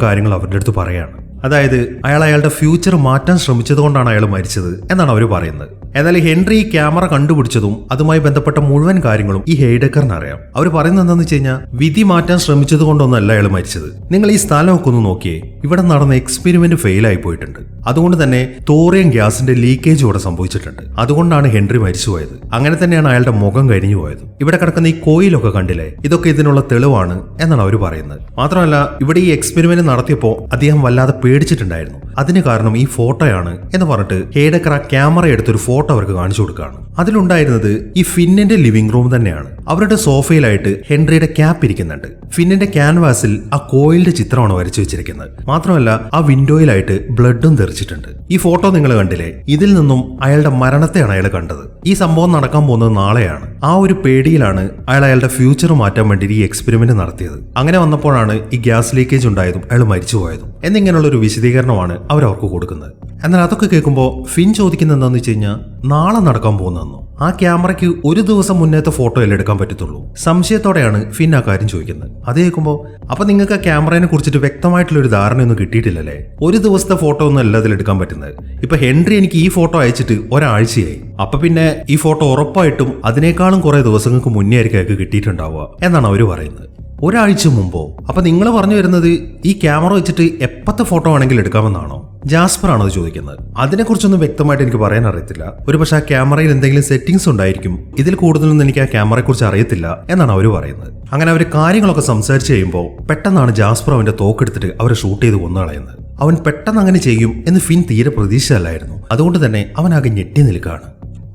കാര്യങ്ങൾ അവരുടെ അടുത്ത് പറയാണ്. അതായത് അയാളുടെ ഫ്യൂച്ചർ മാറ്റാൻ ശ്രമിച്ചത് കൊണ്ടാണ് അയാൾ മരിച്ചത് എന്നാണ് അവർ പറയുന്നത്. എന്നാൽ ഹെൻറി ഈ ക്യാമറ കണ്ടുപിടിച്ചതും അതുമായി ബന്ധപ്പെട്ട മുഴുവൻ കാര്യങ്ങളും ഈ ഹെയ്ഡക്കറിന് അറിയാം. അവർ പറയുന്നത് എന്താണെന്ന് വെച്ച് കഴിഞ്ഞാൽ, വിധി മാറ്റാൻ ശ്രമിച്ചത് കൊണ്ടൊന്നല്ല അയാൾ മരിച്ചത്. നിങ്ങൾ ഈ സ്ഥലമൊക്കെ ഒന്ന് നോക്കിയേ, ഇവിടെ നടന്ന എക്സ്പെരിമെന്റ് ഫെയിൽ ആയി പോയിട്ടുണ്ട്. അതുകൊണ്ട് തന്നെ തോറിയം ഗ്യാസിന്റെ ലീക്കേജ് ഇവിടെ സംഭവിച്ചിട്ടുണ്ട്. അതുകൊണ്ടാണ് ഹെൻറി മരിച്ചുപോയത്. അങ്ങനെ തന്നെയാണ് അയാളുടെ മുഖം കരിഞ്ഞു പോയത്. ഇവിടെ കിടക്കുന്ന ഈ കോയിലൊക്കെ കണ്ടില്ലേ, ഇതൊക്കെ ഇതിനുള്ള തെളിവാണ് എന്നാണ് അവർ പറയുന്നത്. മാത്രമല്ല ഇവിടെ ഈ എക്സ്പെരിമെന്റ് നടത്തിയപ്പോൾ അദ്ദേഹം വല്ലാതെ പേടിച്ചിട്ടുണ്ടായിരുന്നു. അതിന് കാരണം ഈ ഫോട്ടോയാണ് എന്ന് പറഞ്ഞിട്ട് ഹെയ്ഡക്കർ ആ ക്യാമറ എടുത്തൊരു ഫോട്ടോ അവർക്ക് കാണിച്ചു കൊടുക്കുകയാണ്. അതിലുണ്ടായിരുന്നത് ഈ ഫിന്നിന്റെ ലിവിംഗ് റൂം തന്നെയാണ്. അവരുടെ സോഫയിലായിട്ട് ഹെൻറിയുടെ ക്യാപ്പ് ഇരിക്കുന്നുണ്ട്. ഫിന്നിന്റെ ക്യാൻവാസിൽ ആ കോയിലിന്റെ ചിത്രമാണ് വരച്ചു വെച്ചിരിക്കുന്നത്. മാത്രമല്ല ആ വിൻഡോയിലായിട്ട് ബ്ലഡും തെറിച്ചിട്ടുണ്ട്. ഈ ഫോട്ടോ നിങ്ങൾ കണ്ടില്ലേ, ഇതിൽ നിന്നും അയാളുടെ മരണത്തെയാണ് അയാൾ കണ്ടത്. ഈ സംഭവം നടക്കാൻ പോകുന്നത് നാളെയാണ്. ആ ഒരു പേടിയിലാണ് അയാളുടെ ഫ്യൂച്ചർ മാറ്റാൻ വേണ്ടി ഈ എക്സ്പെരിമെന്റ് നടത്തിയത്. അങ്ങനെ വന്നപ്പോഴാണ് ഈ ഗ്യാസ് ലീക്കേജ് ഉണ്ടായതും അയാൾ മരിച്ചുപോയതും എന്നിങ്ങനെയുള്ള ഒരു വിശദീകരണമാണ് അവർക്ക് കൊടുക്കുന്നത്. എന്നാൽ അതൊക്കെ കേൾക്കുമ്പോൾ ഫിൻ ചോദിക്കുന്നത് എന്താണെന്ന് വെച്ച് കഴിഞ്ഞാൽ, നാളെ നടക്കാൻ പോകുന്നതെന്നോ? ആ ക്യാമറയ്ക്ക് ഒരു ദിവസം മുന്നേത്തെ ഫോട്ടോ അല്ലേ എടുക്കാൻ പറ്റത്തുള്ളൂ? സംശയത്തോടെയാണ് ഫിൻ ആ കാര്യം ചോദിക്കുന്നത്. അത് കേൾക്കുമ്പോൾ, അപ്പൊ നിങ്ങൾക്ക് ആ ക്യാമറയെ കുറിച്ചിട്ട് വ്യക്തമായിട്ടുള്ള ഒരു ധാരണയൊന്നും കിട്ടിയിട്ടില്ലല്ലേ? ഒരു ദിവസത്തെ ഫോട്ടോ ഒന്നും അല്ല അതിൽ എടുക്കാൻ പറ്റുന്നത്. ഇപ്പൊ ഹെൻറി എനിക്ക് ഈ ഫോട്ടോ അയച്ചിട്ട് ഒരാഴ്ചയായി. അപ്പൊ പിന്നെ ഈ ഫോട്ടോ ഉറപ്പായിട്ടും അതിനേക്കാളും കുറെ ദിവസങ്ങൾക്ക് മുന്നേ ആയിരിക്കും അയാൾക്ക് കിട്ടിയിട്ടുണ്ടാവുക എന്നാണ് അവർ പറയുന്നത്. ഒരാഴ്ച മുമ്പോ? അപ്പൊ നിങ്ങൾ പറഞ്ഞു വരുന്നത് ഈ ക്യാമറ വെച്ചിട്ട് എപ്പത്തെ ഫോട്ടോ ആണെങ്കിൽ എടുക്കാമെന്നാണോ? ജാസ്പർ ആണത് ചോദിക്കുന്നത്. അതിനെക്കുറിച്ചൊന്നും വ്യക്തമായിട്ട് എനിക്ക് പറയാൻ അറിയത്തില്ല. ഒരു പക്ഷേ ആ ക്യാമറയിൽ എന്തെങ്കിലും സെറ്റിംഗ്സ് ഉണ്ടായിരിക്കും, ഇതിൽ കൂടുതലൊന്നും എനിക്ക് ആ ക്യാമറയെക്കുറിച്ച് അറിയത്തില്ല എന്നാണ് അവർ പറയുന്നത്. അങ്ങനെ അവർ കാര്യങ്ങളൊക്കെ സംസാരിച്ച് കഴിയുമ്പോൾ പെട്ടെന്നാണ് ജാസ്പർ അവന്റെ തോക്കെടുത്തിട്ട് അവരെ ഷൂട്ട് ചെയ്ത് കൊന്നു കളയുന്നത്. അവൻ പെട്ടെന്ന് അങ്ങനെ ചെയ്യും എന്ന് ഫിൻ തീരെ പ്രതീക്ഷയല്ലായിരുന്നു. അതുകൊണ്ട് തന്നെ അവൻ ആകെ ഞെട്ടി നിൽക്കുകയാണ്.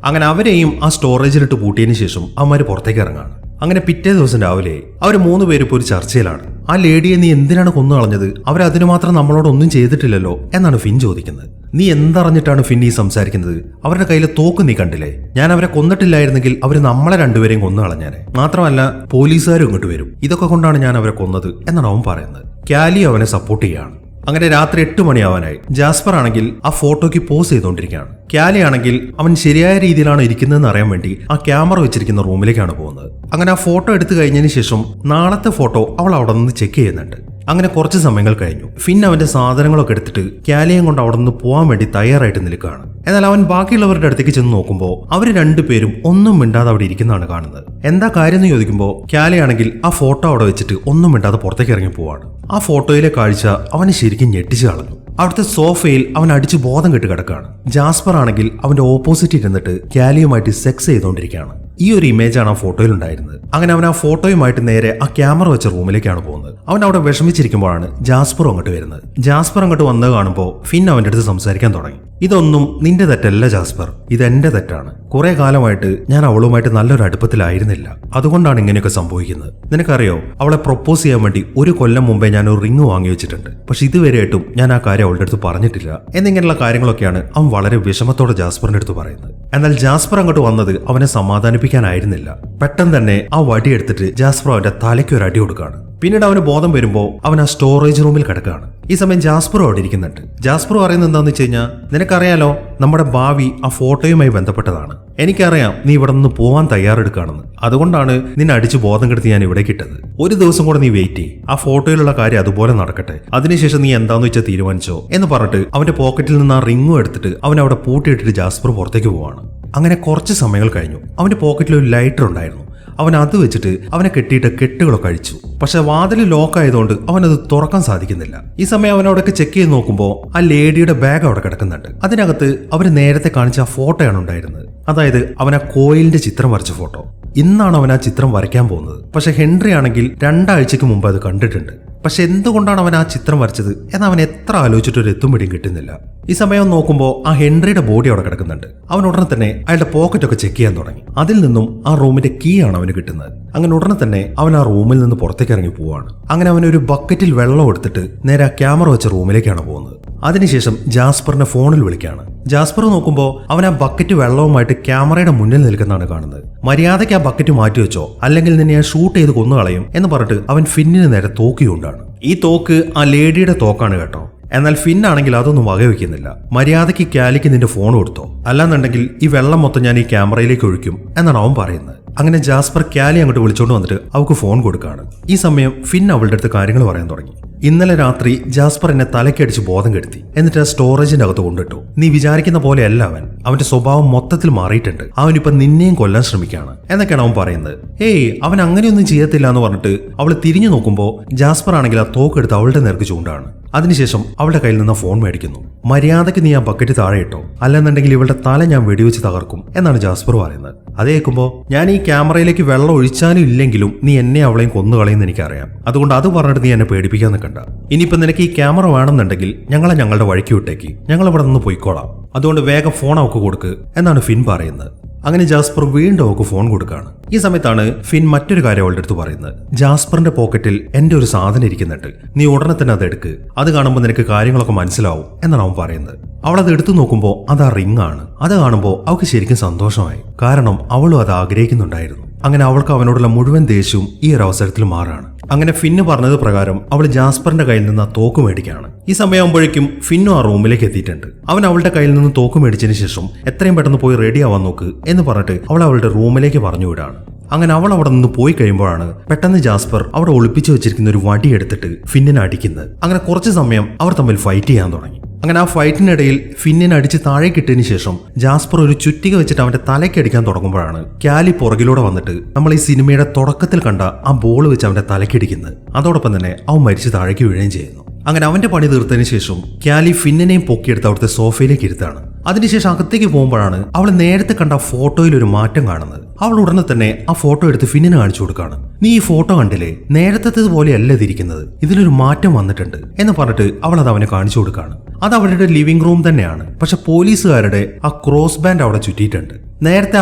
അങ്ങനെ അവരെയും ആ സ്റ്റോറേജിലിട്ട് പൂട്ടിയതിനു ശേഷം അവന്മാർ പുറത്തേക്ക് ഇറങ്ങാണ്. അങ്ങനെ പിറ്റേ ദിവസം രാവിലെ അവർ 3 പേരും ഇപ്പോൾ ഒരു ചർച്ചയിലാണ്. ആ ലേഡിയെ നീ എന്തിനാണ് കൊന്നു കളഞ്ഞത്? അവരതിനു മാത്രം നമ്മളോടൊന്നും ചെയ്തിട്ടില്ലല്ലോ എന്നാണ് ഫിൻ ചോദിക്കുന്നത്. നീ എന്തറിഞ്ഞിട്ടാണ് ഫിൻ ഈ സംസാരിക്കുന്നത്? അവരുടെ കയ്യിലെ തോക്ക് നീ കണ്ടില്ലേ? ഞാൻ അവരെ കൊന്നിട്ടില്ലായിരുന്നെങ്കിൽ അവർ നമ്മളെ രണ്ടുപേരെയും കൊന്നു കളഞ്ഞാനെ. മാത്രമല്ല പോലീസുകാരും ഇങ്ങോട്ട് വരും. ഇതൊക്കെ കൊണ്ടാണ് ഞാൻ അവരെ കൊന്നത് എന്നാണ് അവൻ പറയുന്നത്. കാലി അവനെ സപ്പോർട്ട് ചെയ്യാണ്. അങ്ങനെ രാത്രി 8 മണിയാവാനായി. ജാസ്പർ ആണെങ്കിൽ ആ ഫോട്ടോയ്ക്ക് പോസ് ചെയ്തുകൊണ്ടിരിക്കുകയാണ്. കാലി ആണെങ്കിൽ അവൻ ശരിയായ രീതിയിലാണ് ഇരിക്കുന്നതെന്ന് അറിയാൻ വേണ്ടി ആ ക്യാമറ വെച്ചിരിക്കുന്ന റൂമിലേക്കാണ് പോകുന്നത്. അങ്ങനെ ആ ഫോട്ടോ എടുത്തു കഴിഞ്ഞതിന് ശേഷം നാളത്തെ ഫോട്ടോ അവൾ അവിടെ നിന്ന് ചെക്ക് ചെയ്യുന്നുണ്ട്. അങ്ങനെ കുറച്ച് സമയങ്ങൾ കഴിഞ്ഞു. ഫിൻ അവന്റെ സാധനങ്ങളൊക്കെ എടുത്തിട്ട് കാലിയും കൊണ്ട് അവിടെ നിന്ന് പോകാൻ വേണ്ടി തയ്യാറായിട്ട് നിൽക്കുകയാണ്. എന്നാൽ അവൻ ബാക്കിയുള്ളവരുടെ അടുത്തേക്ക് ചെന്ന് നോക്കുമ്പോൾ അവർ രണ്ടുപേരും ഒന്നും മിണ്ടാതെ അവിടെ ഇരിക്കുന്നതാണ് കാണുന്നത്. എന്താ കാര്യം എന്ന് ചോദിക്കുമ്പോൾ കാലിയാണെങ്കിൽ ആ ഫോട്ടോ അവിടെ വെച്ചിട്ട് ഒന്നും മിണ്ടാതെ പുറത്തേക്ക് ഇറങ്ങി പോവാണ്. ആ ഫോട്ടോയിലെ കാഴ്ച അവനെ ശരിക്കും ഞെട്ടിച്ചു കളഞ്ഞു. അവിടുത്തെ സോഫയിൽ അവൻ അടിച്ചു ബോധം കെട്ട് കിടക്കുകയാണ്. ജാസ്പർ ആണെങ്കിൽ അവന്റെ ഓപ്പോസിറ്റ് ഇരുന്നിട്ട് കാലിയുമായിട്ട് സെക്സ് ചെയ്തുകൊണ്ടിരിക്കുകയാണ്. ഈ ഒരു ഇമേജാണ് ആ ഫോട്ടോയിൽ ഉണ്ടായിരുന്നത്. അങ്ങനെ അവൻ ആ ഫോട്ടോയുമായിട്ട് നേരെ ആ ക്യാമറ വെച്ച റൂമിലേക്കാണ് പോകുന്നത്. അവൻ അവിടെ വിഷമിച്ചിരിക്കുമ്പോഴാണ് ജാസ്പർ അങ്ങോട്ട് വരുന്നത്. ജാസ്പർ അങ്ങോട്ട് വന്നത് കാണുമ്പോൾ ഫിൻ അവന്റെ അടുത്ത് സംസാരിക്കാൻ തുടങ്ങി. ഇതൊന്നും നിന്റെ തെറ്റല്ല ജാസ്പർ, ഇതെന്റെ തെറ്റാണ്. കുറെ കാലമായിട്ട് ഞാൻ അവളുമായിട്ട് നല്ലൊരു അടുപ്പത്തിലായിരുന്നില്ല. അതുകൊണ്ടാണ് ഇങ്ങനെയൊക്കെ സംഭവിക്കുന്നത്. നിനക്കറിയോ, അവളെ പ്രൊപ്പോസ് ചെയ്യാൻ വേണ്ടി 1 കൊല്ലം മുമ്പേ ഞാൻ ഒരു റിങ് വാങ്ങി വെച്ചിട്ടുണ്ട്. പക്ഷെ ഇതുവരെയായിട്ടും ഞാൻ ആ കാര്യം അവളുടെ അടുത്ത് പറഞ്ഞിട്ടില്ല എന്നിങ്ങനെയുള്ള കാര്യങ്ങളൊക്കെയാണ് അവൻ വളരെ വിഷമത്തോടെ ജാസ്പറിന്റെ അടുത്ത് പറയുന്നത്. എന്നാൽ ജാസ്പർ അങ്ങോട്ട് വന്നത് അവനെ സമാധാനിപ്പിക്കാനായിരുന്നില്ല. പെട്ടെന്ന് തന്നെ ആ വടി എടുത്തിട്ട് ജാസ്പർ അവന്റെ തലയ്ക്ക് ഒരു അടി കൊടുക്കുകയാണ്. പിന്നീട് അവന് ബോധം വരുമ്പോൾ അവൻ ആ സ്റ്റോറേജ് റൂമിൽ കിടക്കുകയാണ്. ഈ സമയം ജാസ്പർ അവിടെ ഇരിക്കുന്നുണ്ട്. ജാസ്പർ പറയുന്നത് എന്താണെന്ന് വെച്ച് കഴിഞ്ഞാൽ, നിനക്കറിയാലോ നമ്മുടെ ഭാവി ആ ഫോട്ടോയുമായി ബന്ധപ്പെട്ടതാണ്. എനിക്കറിയാം നീ ഇവിടെ നിന്ന് പോവാൻ തയ്യാറെടുക്കുകയാണെന്ന്. അതുകൊണ്ടാണ് നിന്നെ അടിച്ച് ബോധം കെടുത്തി ഞാൻ ഇവിടെ കിട്ടത്. ഒരു ദിവസം കൂടെ നീ വെയിറ്റ് ചെയ്യ്, ആ ഫോട്ടോയിലുള്ള കാര്യം അതുപോലെ നടക്കട്ടെ. അതിനുശേഷം നീ എന്താന്ന് വെച്ചാൽ തീരുമാനിച്ചോ എന്ന് പറഞ്ഞിട്ട് അവന്റെ പോക്കറ്റിൽ നിന്ന് ആ റിങ്ങും എടുത്തിട്ട് അവൻ അവിടെ പൂട്ടിയിട്ടിട്ട് ജാസ്പർ പുറത്തേക്ക് പോവാണ്. അങ്ങനെ കുറച്ച് സമയങ്ങൾ കഴിഞ്ഞു. അവന്റെ പോക്കറ്റിൽ ഒരു ലൈറ്റർ ഉണ്ടായിരുന്നു. അവൻ അത് വെച്ചിട്ട് അവനെ കെട്ടിയിട്ട് കെട്ടുകളൊക്കെ അഴിച്ചു. പക്ഷെ വാതിൽ ലോക്ക് ആയതുകൊണ്ട് അവനത് തുറക്കാൻ സാധിക്കുന്നില്ല. ഈ സമയം അവൻ അവിടെയൊക്കെ ചെക്ക് ചെയ്ത് നോക്കുമ്പോൾ ആ ലേഡിയുടെ ബാഗ് അവിടെ കിടക്കുന്നുണ്ട്. അതിനകത്ത് അവർ നേരത്തെ കാണിച്ച ആ ഫോട്ടോയാണ് ഉണ്ടായിരുന്നത്. അതായത് അവൻ ആ കോയിലിന്റെ ചിത്രം വരച്ച ഫോട്ടോ. ഇന്നാണ് അവൻ ആ ചിത്രം വരയ്ക്കാൻ പോകുന്നത്. പക്ഷെ ഹെൻറി ആണെങ്കിൽ 2 ആഴ്ചക്ക് മുമ്പ് അത് കണ്ടിട്ടുണ്ട്. പക്ഷെ എന്തുകൊണ്ടാണ് അവൻ ആ ചിത്രം വരച്ചത് എന്ന് അവൻ എത്ര ആലോചിച്ചിട്ടൊരു എത്തും പിടിയും കിട്ടുന്നില്ല. ഈ സമയം നോക്കുമ്പോൾ ആ ഹെൻറിയുടെ ബോഡി അവിടെ കിടക്കുന്നുണ്ട്. അവൻ ഉടനെ തന്നെ അയാളുടെ പോക്കറ്റൊക്കെ ചെക്ക് ചെയ്യാൻ തുടങ്ങി. അതിൽ നിന്നും ആ റൂമിന്റെ കീ ആണ് അവന് കിട്ടുന്നത്. അങ്ങനെ ഉടനെ തന്നെ അവൻ ആ റൂമിൽ നിന്ന് പുറത്തേക്ക് ഇറങ്ങി പോവാണ്. അങ്ങനെ അവൻ ഒരു ബക്കറ്റിൽ വെള്ളം എടുത്തിട്ട് നേരെ ആ ക്യാമറ വെച്ച റൂമിലേക്കാണ് പോകുന്നത്. അതിനുശേഷം ജാസ്പറിനെ ഫോണിൽ വിളിക്കുകയാണ്. ജാസ്പർ നോക്കുമ്പോൾ അവൻ ആ ബക്കറ്റ് വെള്ളവുമായിട്ട് ക്യാമറയുടെ മുന്നിൽ നിൽക്കുന്നതാണ് കാണുന്നത്. മര്യാദയ്ക്ക് ആ ബക്കറ്റ് മാറ്റി വെച്ചോ, അല്ലെങ്കിൽ നിന്നെ ഞാൻ ഷൂട്ട് ചെയ്ത് കൊന്നുകളയും എന്ന് പറഞ്ഞിട്ട് അവൻ ഫിന്നിന് നേരെ തോക്കിയുണ്ടാണ്. ഈ തോക്ക് ആ ലേഡിയുടെ തോക്കാണ് കേട്ടോ. എന്നാൽ ഫിൻ ആണെങ്കിൽ അതൊന്നും വകവെക്കുന്നില്ല. മര്യാദയ്ക്ക് കാലിക്ക് നിന്റെ ഫോൺ കൊടുത്തോ, അല്ലാന്നുണ്ടെങ്കിൽ ഈ വെള്ളം മൊത്തം ഞാൻ ഈ ക്യാമറയിലേക്ക് ഒഴിക്കും എന്നാണ് അവൻ പറയുന്നത്. അങ്ങനെ ജാസ്പർ കാലി അങ്ങോട്ട് വിളിച്ചോണ്ട് വന്നിട്ട് അവൾക്ക് ഫോൺ കൊടുക്കുകയാണ്. ഈ സമയം ഫിൻ അവളുടെ അടുത്ത് കാര്യങ്ങൾ പറയാൻ തുടങ്ങി. ഇന്നലെ രാത്രി ജാസ്പർ എന്നെ തലക്കടിച്ച് ബോധം കെടുത്തി. എന്നിട്ട് ആ സ്റ്റോറേജിന്റെ അകത്ത് കൊണ്ടിട്ടു. നീ വിചാരിക്കുന്ന പോലെയല്ല അവൻ. അവന്റെ സ്വഭാവം മൊത്തത്തിൽ മാറിയിട്ടുണ്ട്. അവനിപ്പൊ നിന്നെയും കൊല്ലാൻ ശ്രമിക്കുകയാണ് എന്നൊക്കെയാണ് അവൻ പറയുന്നത്. ഏയ്, അവൻ അങ്ങനെയൊന്നും ചെയ്യത്തില്ല എന്ന് പറഞ്ഞിട്ട് അവൾ തിരിഞ്ഞു നോക്കുമ്പോൾ ജാസ്പർ ആണെങ്കിൽ ആ തോക്കെടുത്ത് അവളുടെ നേർക്ക് ചൂണ്ടാണ്. അതിനുശേഷം അവളുടെ കയ്യിൽ നിന്ന് ഫോൺ മേടിക്കുന്നു. മര്യാദയ്ക്ക് നീ ആ ബക്കറ്റ് താഴെ ഇട്ടോ, അല്ലെന്നുണ്ടെങ്കിൽ ഇവളുടെ തല ഞാൻ വെടിവെച്ച് തകർക്കും എന്നാണ് ജാസ്പർ പറയുന്നത്. അത് കേൾക്കുമ്പോൾ, ഞാൻ ഈ ക്യാമറയിലേക്ക് വെള്ളം ഒഴിച്ചാലും ഇല്ലെങ്കിലും നീ എന്നെ അവളെയും കൊന്നുകളയുമെന്ന് എനിക്കറിയാം. അതുകൊണ്ട് അത് പറഞ്ഞിട്ട് നീ എന്നെ പേടിപ്പിക്കാൻ നിൽക്കണ്ട. ഇനിയിപ്പോൾ നിനക്ക് ഈ ക്യാമറ വേണമെന്നുണ്ടെങ്കിൽ ഞങ്ങളുടെ വഴിക്ക് വിട്ടേക്ക്, ഞങ്ങൾ ഇവിടെ നിന്ന് പോയിക്കോളാം. അതുകൊണ്ട് വേഗം ഫോൺ അവൾക്ക് കൊടുക്ക് എന്നാണ് ഫിൻ പറയുന്നത്. അങ്ങനെ ജാസ്പർ വീണ്ടും അവൾക്ക് ഫോൺ കൊടുക്കുകയാണ്. ഈ സമയത്താണ് ഫിൻ മറ്റൊരു കാര്യം അവളുടെ അടുത്ത് പറയുന്നത്. ജാസ്പറിന്റെ പോക്കറ്റിൽ എന്റെ ഒരു സാധനം ഇരിക്കുന്നുണ്ട്, നീ ഉടനെ തന്നെ അത് എടുക്ക്. അത് കാണുമ്പോൾ നിനക്ക് കാര്യങ്ങളൊക്കെ മനസ്സിലാവും എന്നാണ് അവൻ പറയുന്നത്. അവൾ അത് എടുത്തു നോക്കുമ്പോൾ അത് ആ റിംഗ് ആണ്. അത് കാണുമ്പോൾ അവൾക്ക് ശരിക്കും സന്തോഷമായി. കാരണം അവളും അത് ആഗ്രഹിക്കുന്നുണ്ടായിരുന്നു. അങ്ങനെ അവൾക്ക് അവനോടുള്ള മുഴുവൻ ദേഷ്യവും ഈ ഒരു അവസരത്തിൽ മാറാണ്. അങ്ങനെ ഫിന്ന് പറഞ്ഞത് പ്രകാരം അവൾ ജാസ്പറിന്റെ കയ്യിൽ നിന്ന് ആ തോക്ക് മേടിക്കുകയാണ്. ഈ സമയമാകുമ്പോഴേക്കും ഫിന്നും ആ റൂമിലേക്ക് എത്തിയിട്ടുണ്ട്. അവൻ അവളുടെ കയ്യിൽ നിന്ന് തോക്ക് മേടിച്ചതിന് ശേഷം എത്രയും പെട്ടെന്ന് പോയി റെഡി ആവാൻ നോക്ക് എന്ന് പറഞ്ഞിട്ട് അവൾ അവളുടെ റൂമിലേക്ക് പറഞ്ഞു വിടാണ്. അങ്ങനെ അവൾ അവിടെ നിന്ന് പോയി കഴിയുമ്പോഴാണ് പെട്ടെന്ന് ജാസ്പർ അവിടെ ഒളിപ്പിച്ചു വെച്ചിരിക്കുന്ന ഒരു വടി എടുത്തിട്ട് ഫിന്നിനെ അടിക്കുന്നത്. അങ്ങനെ കുറച്ച് സമയം അവർ തമ്മിൽ ഫൈറ്റ് ചെയ്യാൻ തുടങ്ങി. അങ്ങനെ ആ ഫൈറ്റിനിടയിൽ ഫിന്നിനെ അടിച്ച് താഴേക്കിട്ടതിന് ശേഷം ജാസ്പർ ഒരു ചുറ്റിക വെച്ചിട്ട് അവന്റെ തലയ്ക്കടിക്കാൻ തുടങ്ങുമ്പോഴാണ് കാലി പുറകിലൂടെ വന്നിട്ട് നമ്മൾ ഈ സിനിമയുടെ തുടക്കത്തിൽ കണ്ട ആ ബോൾ വെച്ച് അവന്റെ തലയ്ക്കടിക്കുന്നത്. അതോടൊപ്പം തന്നെ അവൻ മരിച്ച് താഴേക്ക് വീഴുകയും ചെയ്യുന്നു. അങ്ങനെ അവന്റെ പണി തീർത്തതിന് ശേഷം കാലി ഫിന്നിനെയും പൊക്കിയെടുത്ത് അവിടുത്തെ സോഫയിലേക്ക് ഇരുത്താണ്. അതിനുശേഷം അകത്തേക്ക് പോകുമ്പോഴാണ് അവൾ നേരത്തെ കണ്ട ഫോട്ടോയിൽ ഒരു മാറ്റം കാണുന്നത്. അവൾ ഉടനെ തന്നെ ആ ഫോട്ടോ എടുത്ത് ഫിന്നിനെ കാണിച്ചു കൊടുക്കാണ്. നീ ഈ ഫോട്ടോ കണ്ടില്ലേ, നേരത്തേതുപോലെയല്ല ഇതിരിക്കുന്നത്, ഇതിലൊരു മാറ്റം വന്നിട്ടുണ്ട് എന്ന് പറഞ്ഞിട്ട് അവൾ അത് അവനെ കാണിച്ചു കൊടുക്കാണ്. അത് അവരുടെ ലിവിംഗ് റൂം തന്നെയാണ്. പക്ഷെ പോലീസുകാരുടെ ആ ക്രോസ് ബാൻഡ് അവിടെ ചുറ്റിയിട്ടുണ്ട്. നേരത്തെ